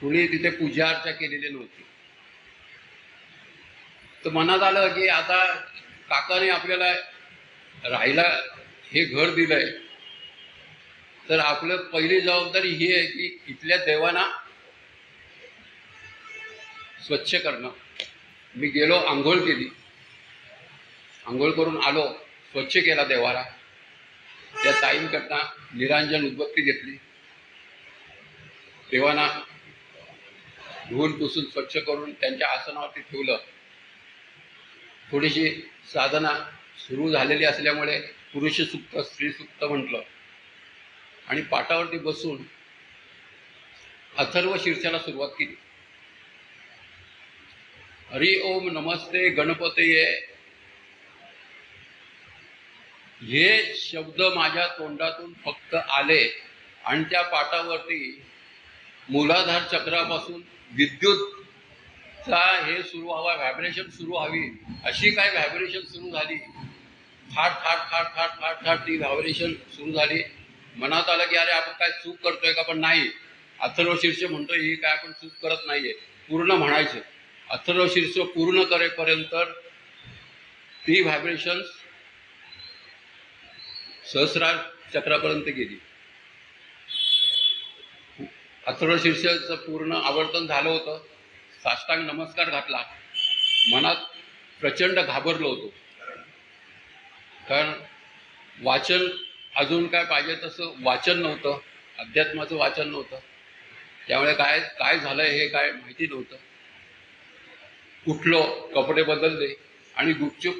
कुणी तिथे पूजा अर्चा केलेली नव्हती. तर मनात आलं की आता काकाने आपल्याला राहायला हे घर दिलंय, तर आपलं पहिली जबाबदारी ही आहे की इथल्या देवांना स्वच्छ करणं. मी गेलो, आंघोळ केली. आंघोळ करून आलो, स्वच्छ केला देवारा. त्या ताईंकडनं निरांजन उदबत्ती घेतली. देवांना धुवून पुसून स्वच्छ करून त्यांच्या आसनावरती ठेवलं. थोडीशी साधना सुरू झालेली असल्यामुळे पुरुष सुक्त, स्त्री सुक्त म्हटलं आणि पाटावरती बसून अथर्व शीर्षाला सुरुवात केली. हरि ओम नमस्ते गणपतये, हे शब्द माझ्या तोंडातून फक्त आले आणि त्या पाटावरती मूलाधार चक्रापासून विद्युतचा हे सुरू व्हावा, व्हायब्रेशन सुरू व्हावी, अशी काय व्हायब्रेशन सुरू झाली. थाट थाट थाट थाट थाट थाट ती व्हायब्रेशन सुरू झाली. मनात आलं की अरे आपण काय चूक करतोय का. पण नाही, अथर्व शीर्ष म्हणतोय ही काय आपण चूक करत नाहीये, पूर्ण म्हणायचं. अथर्व शीर्ष पूर्ण करेपर्यंत ती व्हायब्रेशन सहस्रार चक्रापर्यंत गेली. अथर्व शीर्षाचं पूर्ण आवर्तन झालं होतं. साष्टांग नमस्कार घातला. मनात प्रचंड घाबरलो होतो, कारण वाचन अजून काय पाहिजे तसं वाचन नव्हतं, अध्यात्माचं वाचन नव्हतं. त्यामुळे काय झालंय हे काय माहिती नव्हतं. उठलो, कपडे बदलले आणि गुपचूप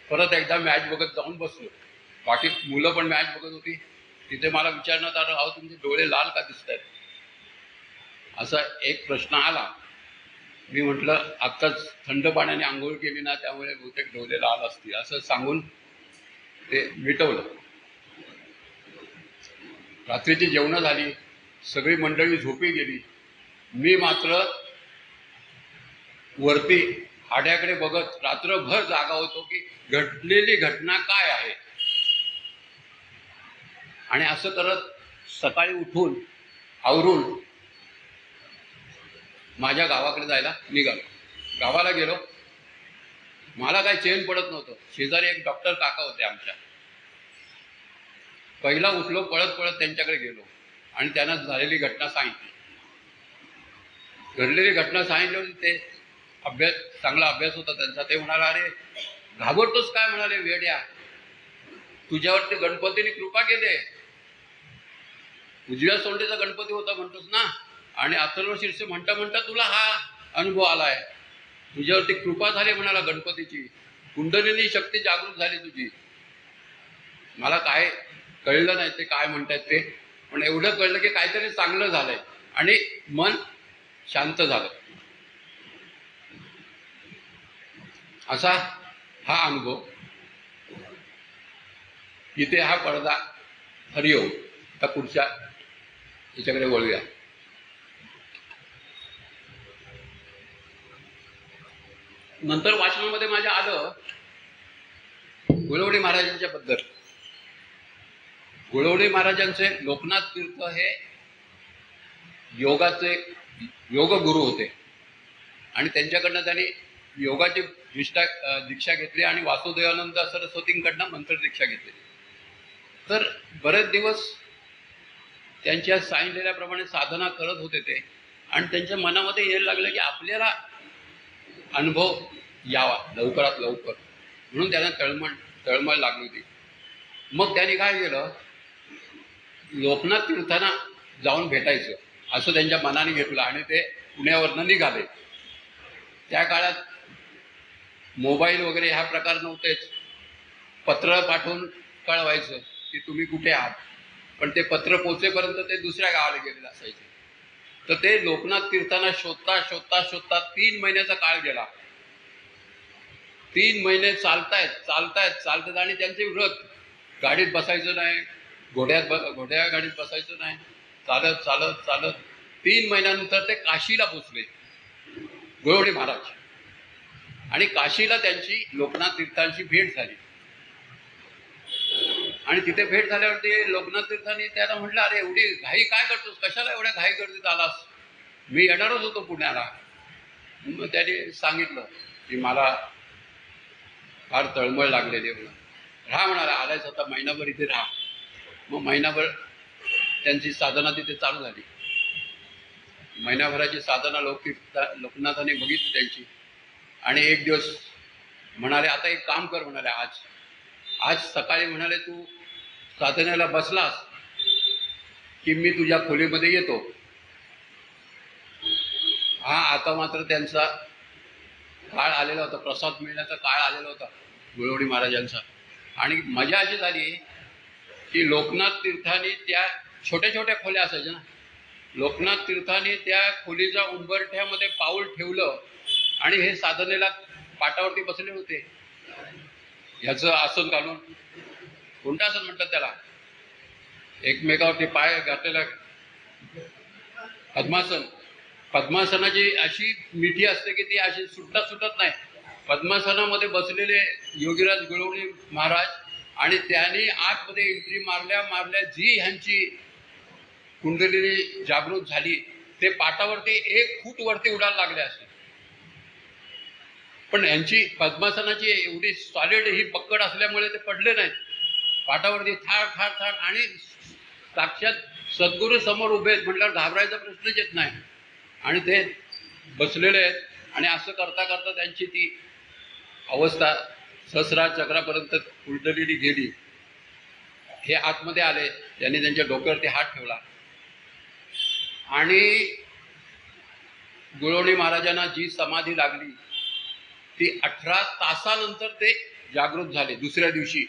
परत एकदा मॅच बघत जाऊन बसलो. बाकी मुलं पण मॅच बघत होती. तिथे मला विचारण्यात आलं, अहो तुमचे डोळे लाल का दिसत आहेत, असा एक प्रश्न आला. मी म्हटलं आत्ताच थंड पाण्याने आंघोळ केली ना, त्यामुळे बहुतेक डोळे लाल असतील, असं सांगून ते मिटवलं. रात्रीची जेवणं झाली, सगळी मंडळी झोपी गेली. मी मात्र वरती हाड्याकडे बघत रात्रभर जागा होतो की घडलेली घटना काय आहे. आणि असं करत सकाळी उठून आवरून माझ्या गावाकडे जायला निघालो. गावाला गेलो. मला काही चैन पडत नव्हतं. शेजारी एक डॉक्टर काका होते आमच्या. पहिला उठलो, पळत पळत त्यांच्याकडे गेलो आणि त्यांना झालेली घटना सांगितली. घडलेली घटना सांगितली होती. ते चांगला अभ्यास होता त्यांचा. ते म्हणाला, अरे घाबरतोस काय, म्हणाले वेड्या, तुझ्यावरती गणपतीने कृपा केली. उजव्या सोंडेचा गणपती होता म्हणतोस ना, आणि अथर्व शीर्ष म्हणता म्हणता तुला हा अनुभव आलाय. तुझ्यावरती कृपा झाली म्हणाला गणपतीची, कुंडलिनी शक्ती जागृत झाली तुझी. मला काय कळलं नाही ते काय म्हणतात ते, पण एवढं कळलं की काहीतरी चांगलं झालंय आणि मन शांत झालं. असा हा अनुभव. इथे हा पडदा हरिओम. आता पुढच्या याच्याकडे वळूया. नंतर वाचनामध्ये माझ्या आलं गुळवडी महाराजांच्या बद्दल. गुळवडी महाराजांचे लोकनाथ तीर्थ हे योगाचे योगगुरू होते आणि त्यांच्याकडनं त्यांनी योगाची दीक्षा घेतली आणि वासुदेवानंद सरस्वतींकडनं मंत्र दीक्षा घेतली. तर बरेच दिवस त्यांच्या सांगितलेल्याप्रमाणे साधना करत होते ते, आणि त्यांच्या मनामध्ये यायला लागलं की आपल्याला अनुभव यावा लवकरात लवकर, म्हणून त्यांना तळमळ लागली होती. मग त्यांनी काय केलं, लोकनाथ तीर्थांना जाऊन भेटायचं असं त्यांच्या मनाने घेतलं आणि ते पुण्यावरनं निघाले. त्या काळात मोबाईल वगैरे ह्या प्रकार नव्हतेच. पत्र पाठवून कळवायचं की तुम्ही कुठे आहात, पण ते पत्र पोचेपर्यंत ते दुसऱ्या गावाला गेलेले असायचे. तर ते लोकनाथ तीर्थांना शोधता शोधता शोधता 3 महिन्याचा काळ गेला. 3 महिने चालतायत आणि त्यांचे व्रत, गाडीत बसायचं नाही, घोड्या गाडीत बसायचं नाही, चालत चालत चालत 3 महिन्यानंतर ते काशीला पोचले गुळवणी महाराज. आणि काशीला त्यांची लोकनाथ तीर्थांची भेट झाली. आणि तिथे भेट झाल्यावर ते लोकनाथ तीर्थांनी त्याला म्हटलं, अरे एवढी घाई काय करतोस, कशाला एवढ्या घाई गर्दीत आलास, मी येणारच होतो पुण्याला. मग त्याने सांगितलं की मला फार तळमळ लागलेली आहे. राहा म्हणाला, आलायच आता महिनाभर इथे राहा. मग महिनाभर त्यांची साधना तिथे चालू झाली. महिनाभराची साधना लोकनाथाने बघितली त्यांची. आणि एक दिवस म्हणाले, आता एक काम कर म्हणाले, आज सकाळी म्हणाले तू साधनेला बसलास की मी तुझ्या खोलीमध्ये येतो. हा आता मात्र त्यांचा काळ आलेला होता, प्रसाद मिळण्याचा काळ आलेला होता गुळवणी महाराजांचा. आणि मजा अशी झाली की लोकनाथ तीर्थांनी त्या छोट्या छोट्या खोल्या असायच्या ना, लोकनाथ तीर्थांनी त्या खोलीच्या उंबरठ्यामध्ये पाऊल ठेवलं आणि हे साधनेला पाटावरती बसले होते. ह्याचं आसन घालून, कोणतं आसन म्हणतात त्याला, एकमेकावरती पाय घातलेला पद्मासन. पद्मासनाची अशी मिठी असते की ती अशी सुटत नाही. पद्मासनामध्ये बसलेले योगीराज गुळवणी महाराज, आणि त्यांनी आतमध्ये एंट्री मारल्या जी ह्यांची कुंडलिनी जागृत झाली, ते पाटावरती 1 फूट वरती उडायला लागले असे. पण यांची पद्मासनाची एवढी सॉलिड ही पकड असल्यामुळे ते पडले नाहीत. पाटावरती थार थार थार, आणि साक्षात सद्गुरू समोर उभे आहेत म्हटल्यावर घाबरायचा प्रश्नच येत नाही. आणि ते बसलेले आहेत आणि असं करता करता त्यांची ती अवस्था सहस्रार चक्रापर्यंत उलटलेली गेली. हे आतमध्ये आले, त्यांनी त्यांच्या डोक्यावरती हात ठेवला आणि गुळवणी महाराजांना जी समाधी लागली ती 18 तासानंतर ते जागृत झाले. दुसऱ्या दिवशी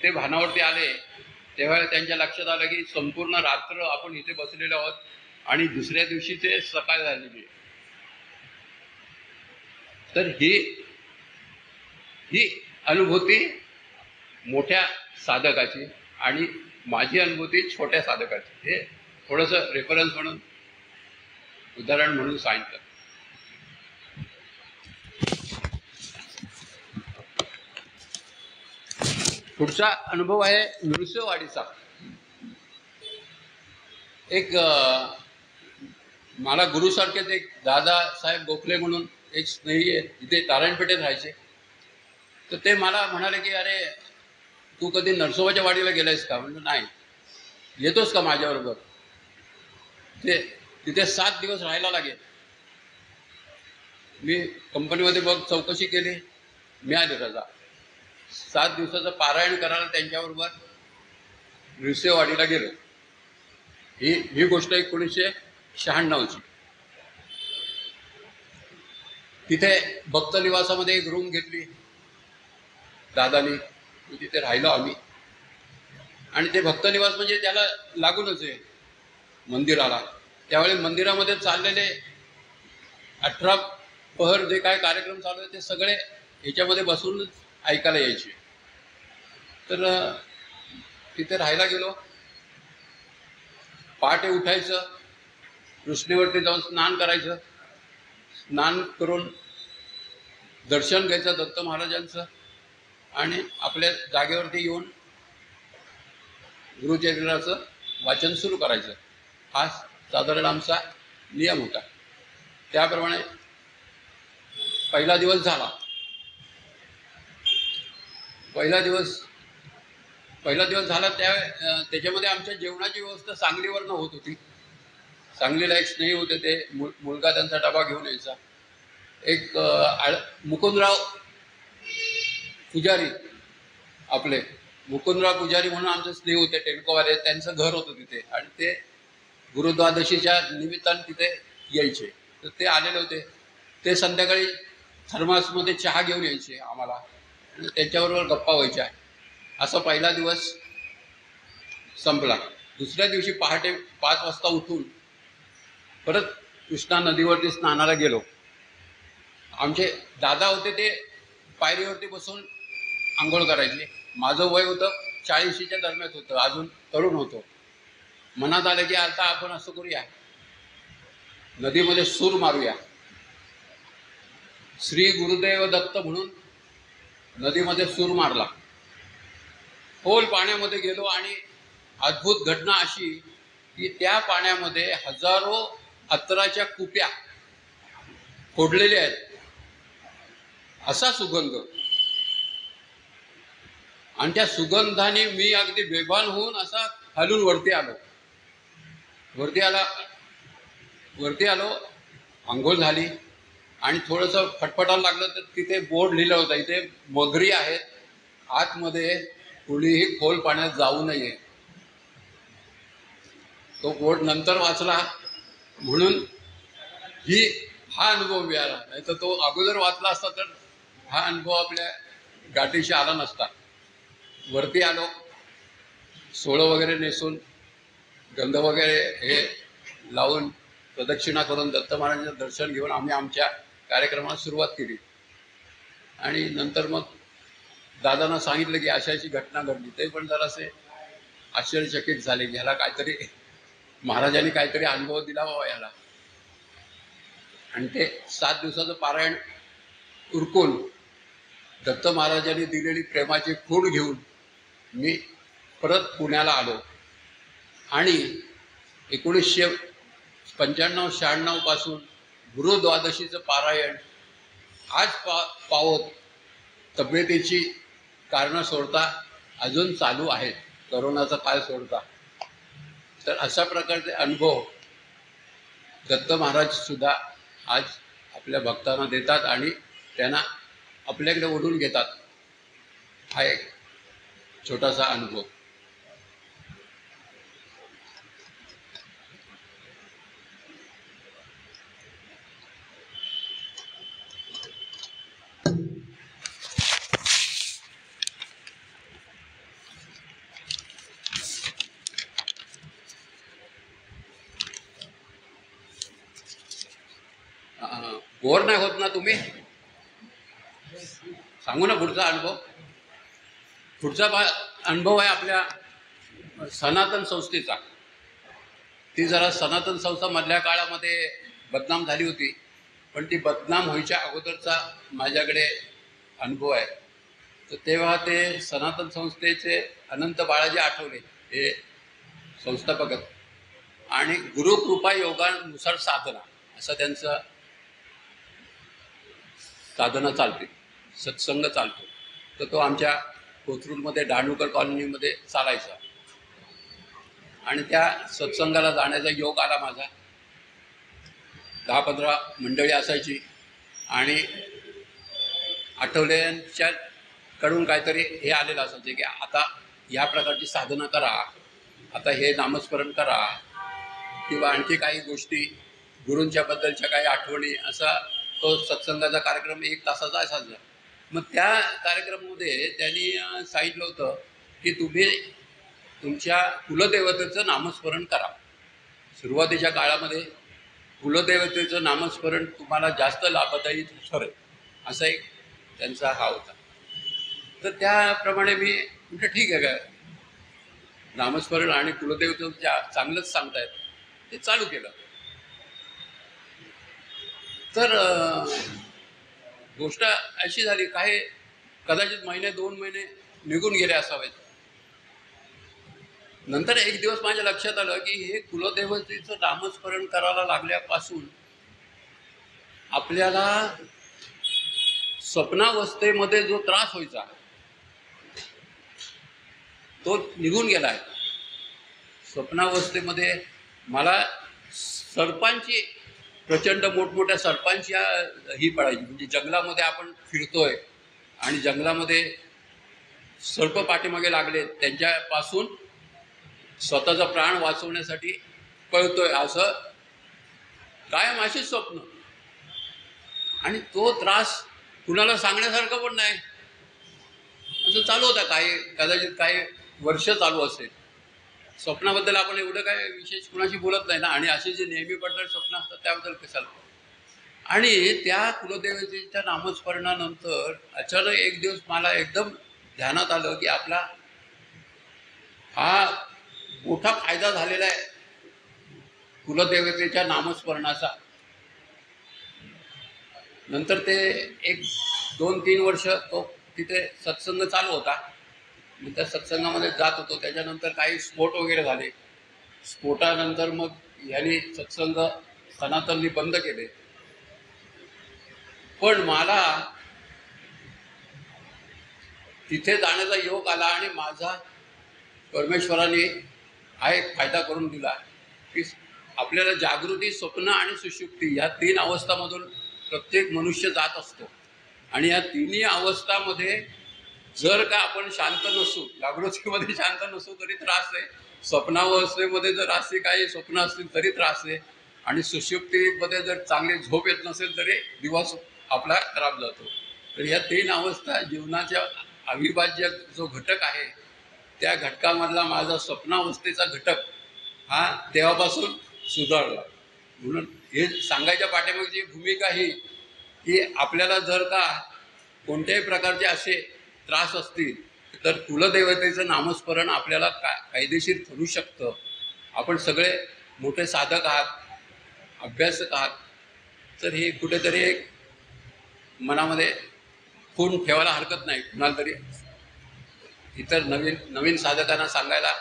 ते भानावरती आले, तेव्हा त्यांच्या लक्षात आलं की संपूर्ण रात्र आपण इथे बसलेलो आहोत आणि दुसऱ्या दिवशी ते सकाळ झालेली. तर ही अनुभूती मोठ्या साधकाची आणि माझी अनुभूती छोट्या साधकाची. हे थोडंसं रेफरन्स म्हणून, उदाहरण म्हणून सांगितलं. पुढचा अनुभव आहे नृसिंहवाडीचा. एक मला गुरुसारखेच एक दादासाहेब गोखले म्हणून एक स्नेही आहे, इथे नारायणपेठेत राहायचे. तर ते मला म्हणाले की अरे तू कधी नरसोबाच्या वाडीला गेलायस का? म्हणजे नाही. येतोस का माझ्याबरोबर? ते तिथे 7 दिवस राहायला लागेल. मी कंपनीमध्ये बघ चौकशी केली, मिळाली रजा. 7 दिवसाचं पारायण करायला त्यांच्याबरोबर नृसिंहवाडीला गेलो. ही गोष्ट 1996ची. तिथे भक्त निवासामध्ये एक रूम घेतली दादानी, तिथे राहिलो आम्ही. आणि ते भक्त निवास म्हणजे त्याला लागूनच आहे मंदिराला. त्यावेळी मंदिरामध्ये चाललेले 18 पहर जे काय कार्यक्रम चालू आहे ते सगळे ह्याच्यामध्ये बसून ऐकायला यायचे. तर तिथे राहायला गेलो. पहाटे उठायचं, कृष्णेवरती जाऊन स्नान करायचं, स्नान करून दर्शन घ्यायचं दत्त महाराजांचं, आणि आपल्या जागेवरती येऊन गुरुचरित्राचं वाचन सुरू करायचं. हा साधारण आमचा नियम होता. त्याप्रमाणे पहिला दिवस झाला. पहिला दिवस पहिला दिवस झाला त्याच्यामध्ये आमच्या जेवणाची व्यवस्था सांगलीवरनं होत होती. सांगलीला एक स्नेही होते, ते मुलगा त्यांचा डबा घेऊन यायचा. एक मुकुंदराव पुजारी, आपले मुकुंदराव पुजारी म्हणून आमचे स्नेही होते, टेल्कोवाले, त्यांचं घर होतं तिथे आणि ते गुरुद्वादशीच्या निमित्तानं तिथे यायचे. तर ते आलेले होते. ते संध्याकाळी थर्मासमध्ये चहा घेऊन यायचे आम्हाला आणि त्यांच्याबरोबर गप्पा व्हायच्या. असा पहिला दिवस संपला. दुसऱ्या दिवशी पहाटे 5 वाजता उठून परत कृष्णा नदीवरती स्नानाला गेलो. आमचे दादा होते, ते पायरीवरती बसून आंघोळ करायचे. माझं वय होतं 40च्या दरम्यान होतं, अजून तरुण होतो. मनात आलं की आता आपण असं करूया, नदीमध्ये सूर मारूया. श्री गुरुदेव दत्त म्हणून नदीमध्ये सूर मारला. खोल पाण्यामध्ये गेलो आणि अद्भुत घटना अशी की त्या पाण्यामध्ये हजारो अत्तराच्या कुप्या फोडलेल्या आहेत. असा सुगंध, आणि त्या सुगंधाने मी अगदी बेभान होऊन असा खालून वरती आलो. आंघोळ झाली आणि थोडंसं फटफटायला लागलं तर तिथे बोर्ड लिहिलं होतं, इथे मगरी आहेत, आतमध्ये कुणीही खोल पाण्यात जाऊ नये. तो बोर्ड नंतर वाचला म्हणून हा अनुभव मिळाला, नाही तर तो अगोदर वाचला असता तर हा अनुभव आपल्या गाठीशी आला नसता. वरती आलो, सोळं वगैरे नेसून, गंध वगैरे हे लावून, प्रदक्षिणा करून दत्त महाराजांचं दर्शन घेऊन आम्ही आमच्या कार्यक्रमाला सुरुवात केली. आणि नंतर मग दादांना सांगितलं की अशी घटना घडली. ते पण जरासे आश्चर्यचकित झाले, ह्याला काहीतरी महाराजांनी काहीतरी अनुभव दिला बाबा याला. आणि ते 7 दिवसाचं पारायण उरकून दत्त महाराजांनी दिलेली प्रेमाची खूण घेऊन मी परत पुण्याला आलो. आणि 1995-96 पासून गुरुद्वादशीचं पारायण आज पावत तब्येतीची कारणं सोडता अजून चालू आहेत, करोनाचा काळ सोडता. तर अशा प्रकारचे अनुभव दत्त महाराज सुद्धा आज आपल्या भक्तांना देतात आणि त्यांना आपल्याकडे ओढून घेतात. हा एक छोटासा अनुभव. बोर नाही होत ना तुम्ही? सांगू ना पुढचा अनुभव. पुढचा अनुभव आहे आपल्या सनातन संस्थेचा. ती जरा सनातन संस्था मधल्या काळामध्ये बदनाम झाली होती, पण ती बदनाम व्हायच्या अगोदरचा माझ्याकडे अनुभव आहे. तर तेव्हा ते सनातन संस्थेचे अनंत बाळाजी आठवले हे संस्थापक आहेत, आणि गुरुकृपा योगानुसार साधना असं त्यांचं साधना चालते, सत्संग चालतो. तर तो आमच्या कोथरूडमध्ये डाणूकर कॉलनीमध्ये चालायचा. आणि त्या सत्संगाला जाण्याचा योग आला माझा. 10-15 मंडळी असायची आणि आठवल्यांच्या कडून काहीतरी हे आलेलं असायचे की आता ह्या प्रकारची साधना करा, आता हे नामस्मरण करा, किंवा आणखी काही गोष्टी गुरूंच्या बद्दलच्या काही आठवणी, असा तो सत्संगाचा कार्यक्रम 1 तासाचा असायचा. मग त्या कार्यक्रमामध्ये त्यांनी सांगितलं होतं की तुम्ही तुमच्या कुलदेवतेचं नामस्मरण करा. सुरुवातीच्या काळामध्ये कुलदेवतेचं नामस्मरण तुम्हाला जास्त लाभदायी ठरेल, असा एक त्यांचा हा होता. तर त्याप्रमाणे मी म्हटलं ठीक आहे काय, नामस्मरण आणि कुलदेवतेचं चांगलंच सांगतायत, ते चालू केलं. तर गोष्ट अशी झाली, काही कदाचित 1-2 महिने निघून गेले असावेत. नंतर एक दिवस माझ्या लक्षात आलं की हे कुलदेवतेचं नामस्मरण करायला लागल्यापासून आपल्याला स्वप्नावस्थेमध्ये जो त्रास व्हायचा तो निघून गेला आहे. स्वप्नावस्थेमध्ये मला सर्पांची प्रचंड मोठमोठ्या सर्पांची ही पडायची. म्हणजे जंगलामध्ये आपण फिरतोय आणि जंगलामध्ये सर्प पाठीमागे लागले, त्यांच्यापासून स्वतःचा प्राण वाचवण्यासाठी पळतोय, असं कायम अशीच स्वप्न. आणि तो त्रास कुणाला सांगण्यासारखं पण नाही. असं चालू होता कदाचित काही वर्ष चालू असेल. स्वप्नाबद्दल आपण एवढं काय विशेष कुणाशी बोलत नाही ना, आणि असे जे नेहमी पडणारे स्वप्न असतात त्याबद्दल कशाला. आणि त्या कुलदेवतेच्या नामस्मरणानंतर अचानक एक दिवस मला एकदम ध्यानात आलं की आपला हा मोठा फायदा झालेला आहे कुलदेवतेच्या नामस्मरणाचा. नंतर ते 1-2-3 वर्ष तो तिथे सत्संग चालू होता. मी त्या सत्संगामध्ये जात होतो. त्याच्यानंतर काही स्फोट वगैरे झाले. स्फोटानंतर मग ह्यांनी सत्संग सनातननी बंद केले. पण मला तिथे जाण्याचा योग आला आणि माझा परमेश्वराने हा एक फायदा करून दिला की आपल्याला जागृती, स्वप्न आणि सुषुप्ती या 3 अवस्थामधून प्रत्येक मनुष्य जात असतो. आणि या तिन्ही अवस्थामध्ये जर का आपण शांत नसू, जागृतीमध्ये शांत नसू तरी त्रास आहे, स्वप्नावस्थेमध्ये जर असे काही स्वप्न असतील तरी त्रास आहे, आणि सुषुप्तीमध्ये जर चांगली झोप येत नसेल तरी दिवस आपला खराब जातो. तर या 3 अवस्था जीवनाच्या अविभाज्य जो घटक आहे, त्या घटकामधला माझा स्वप्नावस्थेचा घटक हा तेव्हापासून सुधारला. म्हणून हे सांगायच्या पाठीमागची भूमिका ही की आपल्याला जर का कोणत्याही प्रकारचे असे त्रास असतील तर कुलदेवतेचं नामस्मरण आपल्याला कायदेशीर ठरू शकतं. आपण सगळे मोठे साधक आहात, अभ्यासक आहात, तर हे कुठेतरी एक मनामध्ये खूण ठेवायला हरकत नाही. कुणाला तरी इतर नवीन साधकांना सांगायला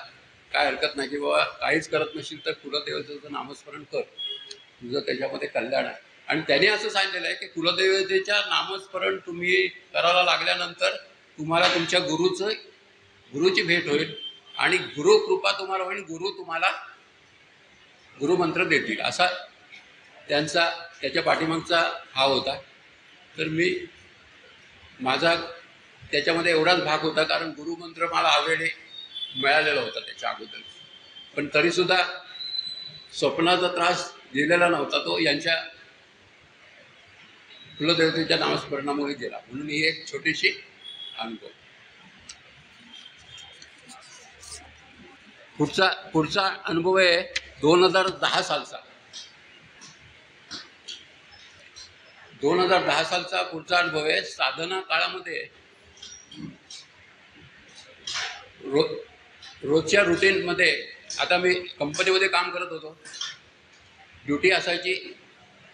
काय हरकत नाही की बाबा काहीच करत नसेल तर कुलदेवतेचं नामस्मरण कर, तुझं त्याच्यामध्ये कल्याण आहे. आणि त्याने असं सांगितलेलं आहे की कुलदेवतेच्या नामस्मरण तुम्ही करायला लागल्यानंतर तुम्हाला तुमच्या गुरुची भेट होईल आणि गुरुकृपा तुम्हाला होईल, गुरु तुम्हाला गुरुमंत्र देतील, असा त्याच्या पाठीमागचा हा होता. तर माझा त्याच्यामध्ये एवढाच भाग होता कारण गुरुमंत्र मला ऑलरेडी मिळालेला होता त्याच्या अगोदर. पण तरीसुद्धा स्वप्नाचा त्रास दिलेला नव्हता, तो यांच्या कुलदेवतेच्या नामस्मरणामुळे गेला. म्हणून ही एक छोटीशी अनुभव. पुढचा अनुभव आहे 2010 सालचा. 2010 सालचा पुढचा अनुभव आहे. साधना काळामध्ये रोजच्या रुटीनमध्ये, आता मी कंपनीमध्ये काम करत होतो. ड्युटी असायची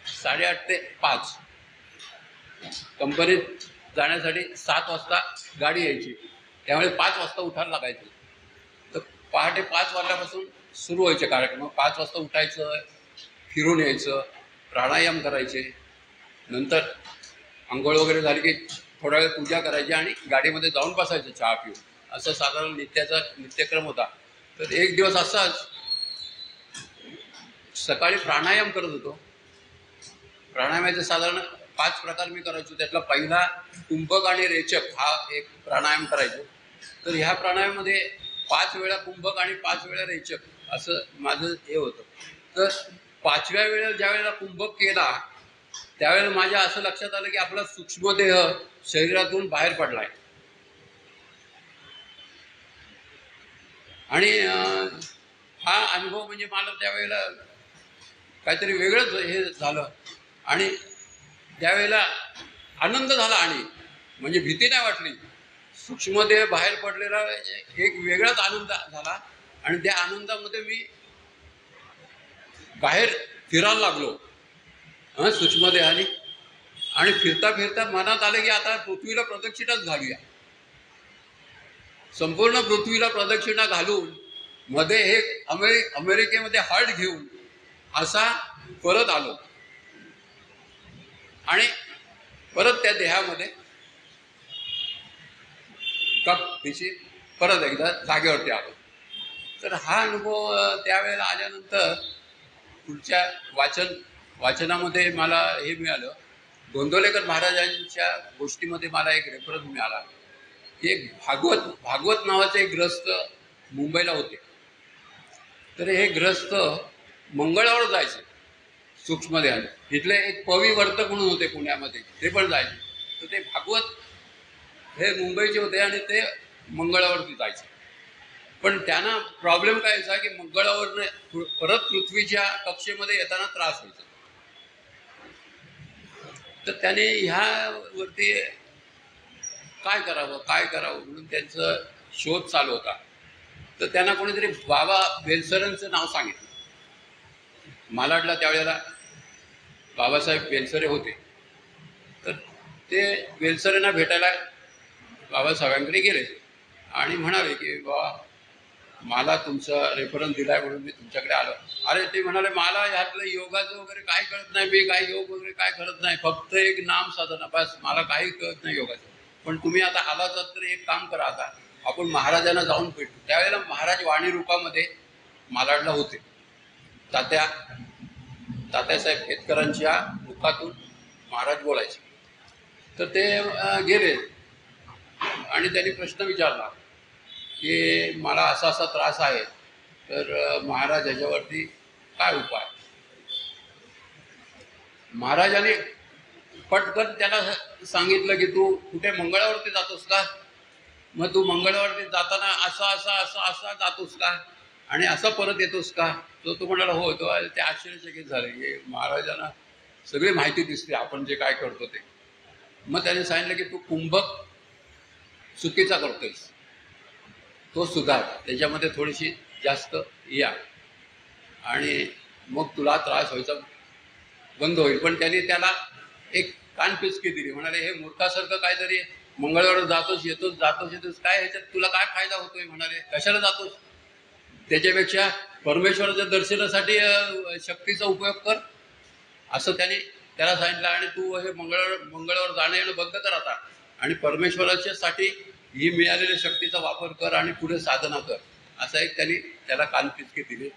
8:30 ते 5. कंपनीत जाण्यासाठी 7 वाजता गाडी यायची, त्यामुळे 5 वाजता उठायला लागायचं. तर पहाटे 5 वाजल्यापासून सुरू व्हायचे कार्यक्रम. 5 वाजता उठायचं, फिरून यायचं, प्राणायाम करायचे, नंतर आंघोळ वगैरे झाली की थोडा वेळ पूजा करायची आणि गाडीमध्ये जाऊन बसायचं चहा पिऊन. असं साधारण नित्यक्रम होता. तर एक दिवस असाच सकाळी प्राणायाम करत होतो. प्राणायामाचे साधारण 5 प्रकार मी करायचो. त्यातला पहिला कुंभक आणि रेचक हा एक प्राणायाम करायचो. तर ह्या प्राणायामामध्ये 5 वेळा कुंभक आणि 5 वेळा रेचक असं माझं हे होतं. तर 5व्या वेळेला ज्या वेळेला कुंभक केला त्यावेळेला माझ्या असं लक्षात आलं की आपला सूक्ष्मदेह शरीरातून बाहेर पडला आहे. आणि हा अनुभव म्हणजे मला त्यावेळेला काहीतरी वेगळंच हे झालं. आणि त्यावेळेला आनंद झाला, आणि म्हणजे भीती नाही वाटली. सूक्ष्मदेह बाहेर पडलेला एक वेगळाच आनंद झाला. आणि त्या आनंदामध्ये मी बाहेर फिरायला लागलो सूक्ष्मदेहाने. आणि फिरता फिरता मनात आलं की आता पृथ्वीला प्रदक्षिणाच घालूया. संपूर्ण पृथ्वीला प्रदक्षिणा घालून मध्ये हे अमेरिकेमध्ये हॉल्ट घेऊन असा परत आलो. आणि परत त्या देहामध्ये कप पिशी परत एकदा जागेवरती आलो. तर हा अनुभव त्यावेळेला आल्यानंतर पुढच्या वाचनामध्ये मला हे मिळालं, गोंदवलेकर महाराजांच्या गोष्टीमध्ये मला एक रेफरन्स मिळाला. एक भागवत नावाचे एक ग्रस्त मुंबईला होते. तर हे ग्रस्त मंगळावर जायचे सूक्ष्म ध्यान. इथले एक पवी वर्तक म्हणून होते पुण्यामध्ये, ते पण जायचे. तर ते भागवत हे मुंबईचे होते आणि ते मंगळावरती जायचे. पण त्यांना प्रॉब्लेम काय व्हायचा की मंगळावर परत पृथ्वीच्या कक्षेमध्ये येताना त्रास व्हायचा. तर त्याने ह्यावरती काय करावं म्हणून त्यांचा शोध चालू होता. तर त्यांना कोणीतरी बाबा बेलसरेंचं नाव सांगितलं. मालाडला त्यावेळेला बाबासाहेब बेलसरे होते. तर ते बेलसरेंना भेटायला बाबासाहेबांकडे गेले आणि म्हणाले की बाबा मला तुमचा रेफरन्स दिलाय म्हणून मी तुमच्याकडे आलो. अरे ते म्हणाले मला ह्यातलं योगाचं वगैरे काही कळत नाही, मी काही योग वगैरे काय करत नाही, फक्त एक नाम साधना बस, मला काही कळत नाही योगाचं. पण तुम्ही आता आलाच तर एक काम करा, आता आपण महाराजांना जाऊन भेटू. त्यावेळेला महाराज वाणी रूपामध्ये मालाडला होते. तात्यासाहेब खेतकरांच्या मुखातून महाराज बोलायचे. तर ते गेले आणि त्यांनी प्रश्न विचारला की मला असा असा त्रास आहे, तर महाराज ह्याच्यावरती काय उपाय. महाराजांनी पटकन त्याला सांगितलं की तू कुठे मंगळावरती जातोस का, मग तू मंगळावरती जाताना असा जातोस का आणि असा परत येतोस का. तो म्हणाला हो. ते आश्चर्यचकित झाले की महाराजांना सगळी माहिती दिसते आपण जे काय करतो ते. मग त्याने सांगितलं की तू कुंभक चुकीचा करतोयस, तो सुधार, त्याच्यामध्ये थोडीशी जास्त या आणि मग तुला त्रास व्हायचा बंद होईल. पण त्यांनी त्याला एक कानपिचकी दिली. म्हणाले हे मूर्खासारखं काहीतरी मंगळवार जातोस येतोस काय, ह्याच्यात तुला काय फायदा होतोय. म्हणाले कशाला जातोस, त्याच्यापेक्षा परमेश्वराच्या दर्शनासाठी शक्तीचा उपयोग कर, असं त्यांनी त्याला सांगितलं. आणि तू हे मंगळवार जाणं येणं बंद कर आता आणि परमेश्वराच्यासाठी ही मिळालेल्या शक्तीचा वापर कर आणि पुढे साधना कर, असा एक त्यांनी त्याला कानपिचकी दिली.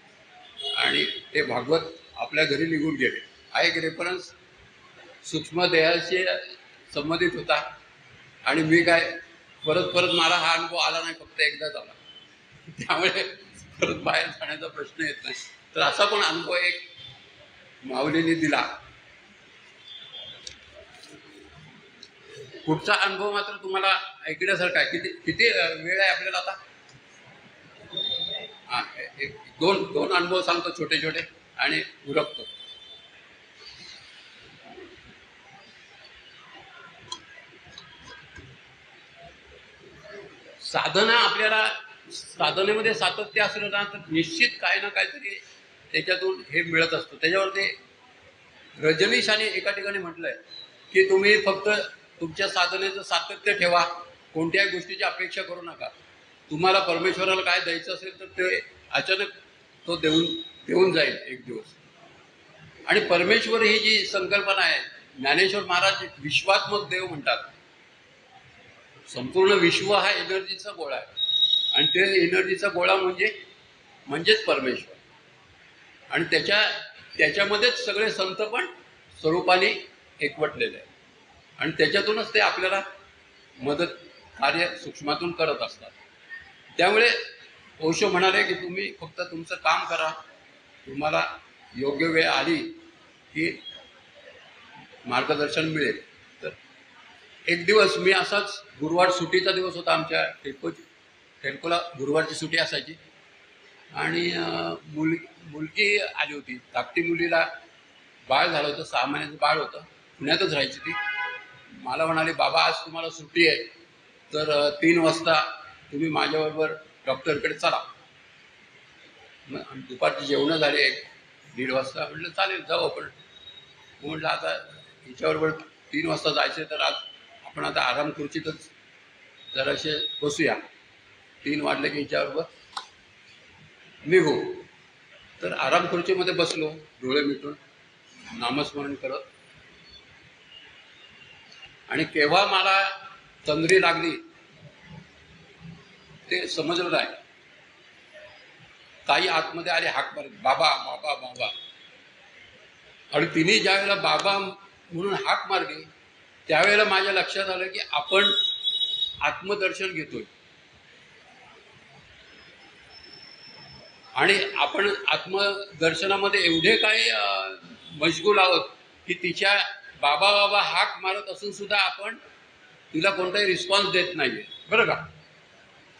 आणि ते भागवत आपल्या घरी निघून गेले. हा एक रेफरन्स सूक्ष्म देहाशी संबंधित होता. आणि मी काय परत मला हा अनुभव आला नाही, फक्त एकदाच आला. त्यामुळे परत बाहेर जाण्याचा प्रश्न येत नाही. तर असा पण अनुभव एक माऊलींनी दिला. पुढचा अनुभव मात्र तुम्हाला ऐकण्यासारखा आहे. किती वेळ आहे आपल्याला आता. दोन अनुभव सांगतो छोटे छोटे आणि उरकतो. साधनेमध्ये सातत्य असलं ना तर निश्चित काही ना काहीतरी त्याच्यातून हे मिळत असतं. त्याच्यावरती रजनीशाने एका ठिकाणी म्हटलंय की तुम्ही फक्त तुमच्या साधनेचं सातत्य ठेवा, कोणत्याही गोष्टीची अपेक्षा करू नका. तुम्हाला परमेश्वराला काय द्यायचं असेल तर ते अचानक तो देऊन जाईल एक दिवस. आणि परमेश्वर ही जी संकल्पना आहे, ज्ञानेश्वर महाराज विश्वात्मक देव म्हणतात. संपूर्ण विश्व हा एनर्जीचा गोळा आहे आणि ते एनर्जीचा गोळा म्हणजेच परमेश्वर. आणि त्याच्यामध्येच सगळे संत पण स्वरूपाने एकवटलेले आहेत आणि त्याच्यातूनच ते आपल्याला मदत कार्य सूक्ष्मातून करत असतात. त्यामुळे ओशो म्हणाले की तुम्ही फक्त तुमचं काम करा, तुम्हाला योग्य वेळ आली की मार्गदर्शन मिळेल. तर एक दिवस मी असाच, गुरुवार सुट्टीचा दिवस होता आमच्या टेल्कोला गुरुवारची सुट्टी असायची. आणि मुलगी आली होती, धाकटी मुलीला बाळ झालं होतं, 6 महिन्याचं बाळ होतं, पुण्यातच राहायची ती. मला म्हणाले बाबा आज तुम्हाला सुट्टी आहे तर 3 वाजता तुम्ही माझ्याबरोबर डॉक्टरकडे चला. मग दुपारची जेवणं झाली 1-1:30 वाजता. म्हटलं चालेल जाऊ आपण. म्हटलं आता हिच्याबरोबर 3 वाजता जायचे तर आज आपण आता आराम खुर्चीतच जराशे बसूया. 3 वाजले की हिच्याबरोबर निघू. तर आराम खुर्चीमध्ये बसलो, डोळे मिटून नामस्मरण करत. आणि केव्हा मला तंद्री लागली ते समजलं नाही. ताई आतमध्ये आले, हाक मारत, बाबा बाबा बाबा. आणि तिने ज्या वेळेला बाबा म्हणून हाक मारली त्यावेळेला माझ्या लक्षात आलं की आपण आत्मदर्शन घेतोय आणि आपण आत्मदर्शनामध्ये एवढे काही मशगूल आहोत की तिच्या बाबा बाबा हाक मारत असून सुद्धा आपण तिला कोणताही रिस्पॉन्स देत नाहीये, बरं का.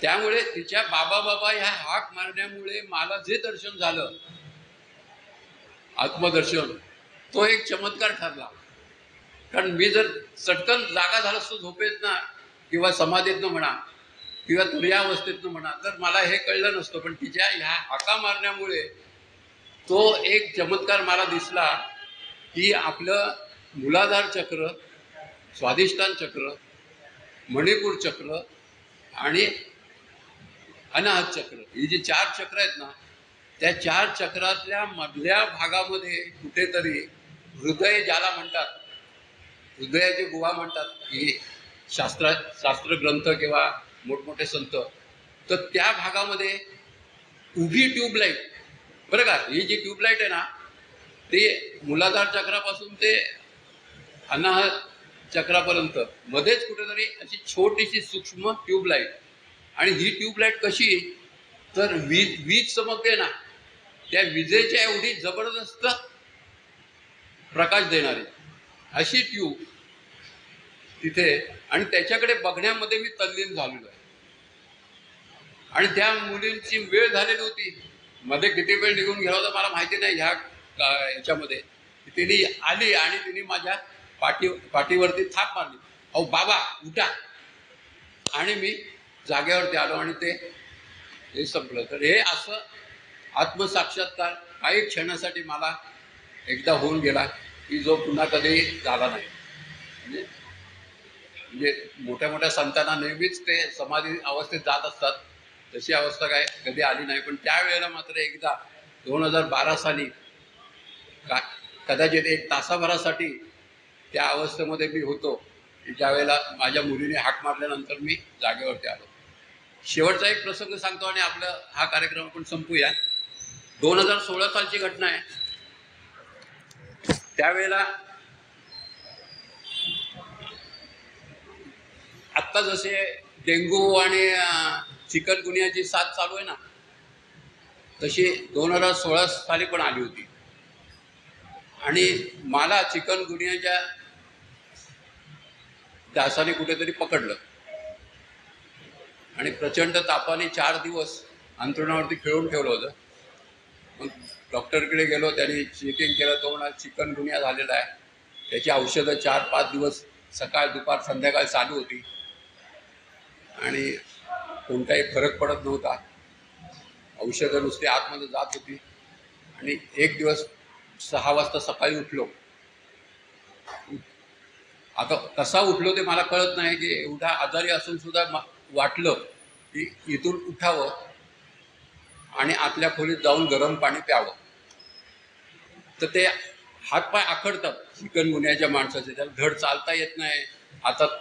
त्यामुळे तिच्या बाबा बाबा ह्या हाक मारण्यामुळे मला जे दर्शन झालं, आत्मदर्शन, तो एक चमत्कार ठरला. कारण मी जर चटकन जागा झाला असतो झोपेत ना किंवा समाधीतनं म्हणा किंवा तुर्यावस्थेतनं म्हणा तर मला हे कळलं नसतं. पण तिच्या ह्या हाका मारण्यामुळे तो एक चमत्कार मला दिसला की आपलं मूलाधार चक्र, स्वाधिष्ठान चक्र, मणिपूर चक्र आणि अनाहत चक्र, ही जी 4 चक्र आहेत ना, त्या 4 चक्रातल्या मधल्या भागामध्ये कुठेतरी हृदय, ज्याला म्हणतात हृदयाची गुहा म्हणतात की शास्त्र ग्रंथ किंवा मोठमोठे संत, तर त्या भागामध्ये उभी ट्यूबलाईट, बरं का, ही जी ट्यूबलाईट आहे ना ते मूलाधार चक्रापासून ते अनाहत चक्रापर्यंत मध्येच कुठेतरी अशी छोटीशी सूक्ष्म ट्यूबलाईट. आणि ही ट्यूबलाईट कशी, तर वीज चमकते ना, त्या विजेच्या एवढी जबरदस्त प्रकाश देणारी अशी ट्यूब तिथे. आणि त्याच्याकडे बघण्यामध्ये मी तल्लीन झालेलो आहे. आणि त्या मुलींची वेळ झालेली होती, मध्ये किती वेळ निघून गेला होता मला माहिती नाही. ह्याच्यामध्ये तिने आली आणि तिने माझ्या पाठीवरती थाप मारली, अहो बाबा उठा. आणि मी जागेवरती आलो आणि ते संपलं. तर हे असं आत्मसाक्षात्कार काही क्षणासाठी मला एकदा होऊन गेला की जो पुन्हा कधी झाला नाही. म्हणजे मोठ्या मोठ्या संतांना नेहमीच ते समाधी अवस्थेत जात असतात, तशी अवस्था काय कधी आली नाही. पण त्यावेळेला मात्र एकदा 2012 साली कदाचित 1 तासाभरासाठी त्या अवस्थेमध्ये मी होतो, ज्या वेळेला माझ्या मुलीने हाक मारल्यानंतर मी जागेवरती आलो. शेवटचा एक प्रसंग सांगतो आणि आपलं हा कार्यक्रम आपण संपूया. 2016 सालची घटना आहे. त्यावेळेला आत्ता जसे डेंग्यू आणि चिकनगुनियाची साथ चालू आहे ना, तशी 2016 साली पण आली होती. आणि मला चिकनगुनियाच्या डासाने कुठेतरी पकडलं आणि प्रचंड तापाने 4 दिवस अंथरुणावरती खेळून ठेवलं होतं. मग डॉक्टरकडे गेलो, त्यांनी चेकिंग केलं, तो म्हणा चिकनगुनिया झालेला आहे. त्याची औषधं 4-5 दिवस सकाळ दुपार संध्याकाळ चालू होती आणि कोणताही फरक पडत नव्हता. औषधं नुसती आतमध्ये जात होती. आणि एक दिवस 6 वाजता सकाळी उठलो. आता कसा उठलो ते मला कळत नाही की एवढा आजारी असून सुद्धा वाटलं की इथून उठावं आणि आतल्या खोलीत जाऊन गरम पाणी प्यावं. तर ते हातपाय आखडतात चिकनगुन्याच्या माणसाचे, त्याला धड चालता येत नाही, हातात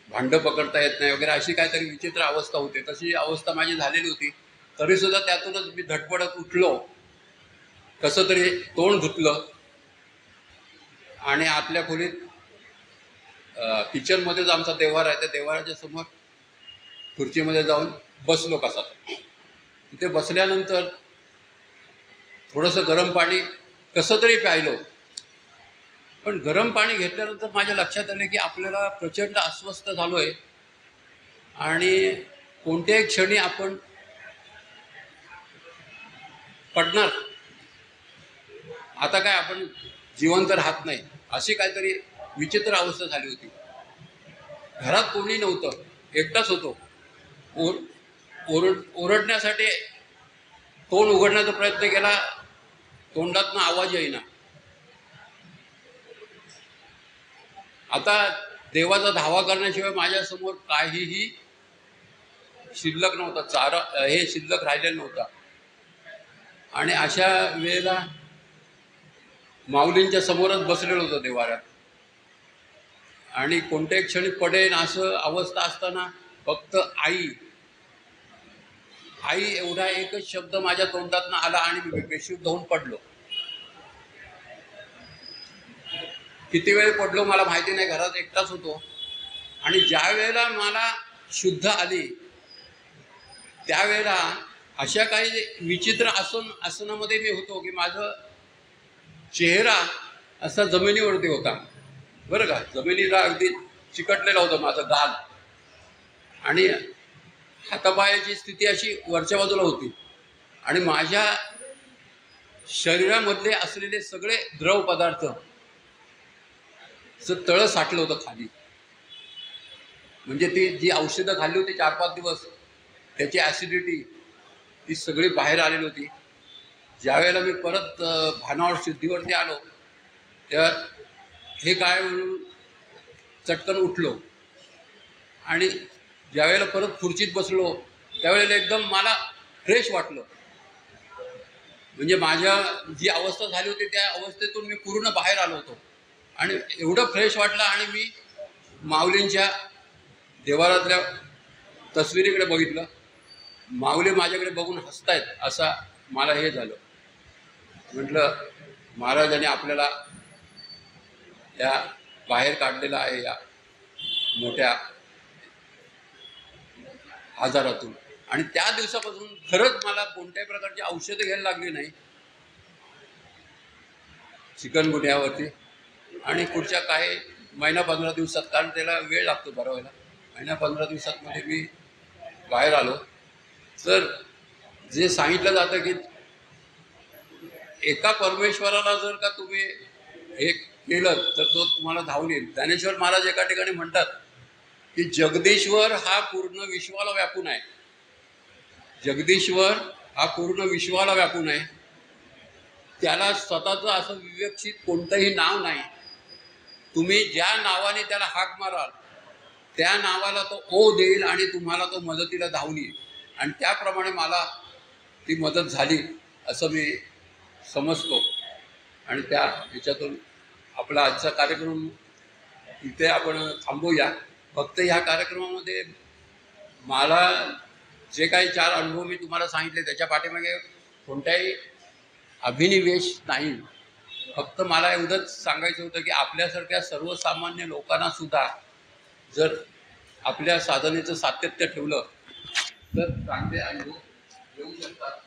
भांडं पकडता येत नाही वगैरे, अशी काहीतरी विचित्र अवस्था होते. तशी अवस्था माझी झालेली होती. तरीसुद्धा त्यातूनच मी धडपडत उठलो, कसं तरी तोंड धुतलं आणि आतल्या खोलीत किचनमध्येच आमचा देव्हारा आहे, त्या देव्हाराच्या समोर खुर्चीमध्ये जाऊन बसलो. कसा तिथे बसल्यानंतर थोडंसं गरम पाणी कसं तरी प्यायलो. पण गरम पाणी घेतल्यानंतर माझ्या लक्षात आले की आपल्याला प्रचंड अस्वस्थ झालो आहे आणि कोणत्याही क्षणी आपण पडणार, आता काय आपण जिवंत राहत नाही, अशी काहीतरी विचित्र अवस्था झाली होती. घरात कोणी नव्हतं, एकटाच होतो. ओरडण्यासाठी तोंड उघडण्याचा प्रयत्न केला, तोंडातनं आवाज येईना. आता देवाचा धावा करण्याशिवाय माझ्यासमोर काहीही शिल्लक नव्हता, हे शिल्लक राहिलेलं नव्हता. आणि अशा वेळेला माऊलींच्या समोरच बसलेलं होतं देवाऱ्यात आणि कोणत्याही क्षणी पडेन असं अवस्था असताना फक्त आई आई एवढा एकच शब्द माझ्या तोंडातनं आला आणि मी बेशुद्ध होऊन पडलो. किती वेळ पडलो मला माहिती नाही, घरात एकटाच होतो. आणि ज्या वेळेला मला शुद्ध आली त्यावेळेला अशा काही विचित्र आसनामध्ये मी होतो की माझं चेहरा असा जमिनीवरती होता बरं का, जमिनीला अगदी चिकटलेला होता माझं गाल, आणि हातापायाची स्थिती अशी वरच्या बाजूला होती, आणि माझ्या शरीरामधले असलेले सगळे द्रव पदार्थ तळं साठलं होतं खाली. म्हणजे ती जी औषधं खाल्ली होती 4-5 दिवस त्याची ॲसिडिटी ती सगळी बाहेर आलेली होती. ज्या वेळेला मी परत भानावर शुद्धीवरती आलो तेव्हा हे काय म्हणून चटकन उठलो, आणि ज्या वेळेला परत खुर्चीत बसलो त्यावेळेला एकदम मला फ्रेश वाटलं. म्हणजे माझ्या जी अवस्था झाली होती त्या अवस्थेतून मी पूर्ण बाहेर आलो होतो, आणि एवढं फ्रेश वाटलं. आणि मी माऊलींच्या देवारातल्या तस्वीरीकडे बघितलं, माऊली माझ्याकडे बघून हसतायत, असा मला हे झालं. म्हटलं महाराजांनी आपल्याला त्या बाहेर काढलेलं आहे या मोठ्या आजारातून. आणि त्या दिवसापासून खरंच मला कोणत्याही प्रकारची औषधं घ्यायला लागली नाही चिकनगुन्ह्यावरती. आणि पुढच्या काही महिना 15 दिवसात, कारण त्याला वेळ लागतो बरा व्हायला, महिना 15 दिवसात मध्ये मी बाहेर आलो. तर जे सांगितलं जातं की एका परमेश्वराला जर का तुम्ही हे केलं तर तो तुम्हाला धावून येईल. ज्ञानेश्वर महाराज एका ठिकाणी म्हणतात की जगदीश्वर हा पूर्ण विश्वाला व्यापून आहे. जगदीश्वर हा पूर्ण विश्वाला व्यापून आहे. त्याला स्वतःचं असं विवेकशीत कोणतंही नाव नाही. तुम्ही ज्या नावाने त्याला हाक माराल त्या नावाला तो ओ देईल आणि तुम्हाला तो मदतीला धावून येईल. आणि त्याप्रमाणे मला ती मदत झाली असं मी समजतो. आणि त्या ह्याच्यातून आपला आजचा कार्यक्रम इथे आपण थांबूया. फक्त ह्या कार्यक्रमामध्ये मला जे काही 4 अनुभव मी तुम्हाला सांगितले त्याच्या पाठीमागे कोणताही अभिनिवेश नाही. फक्त मला एवढंच सांगायचं होतं की आपल्यासारख्या सर्वसामान्य लोकांना सुद्धा जर आपल्या साधनेचं सातत्य ठेवलं तर चांगले अनुभव येऊ शकतात.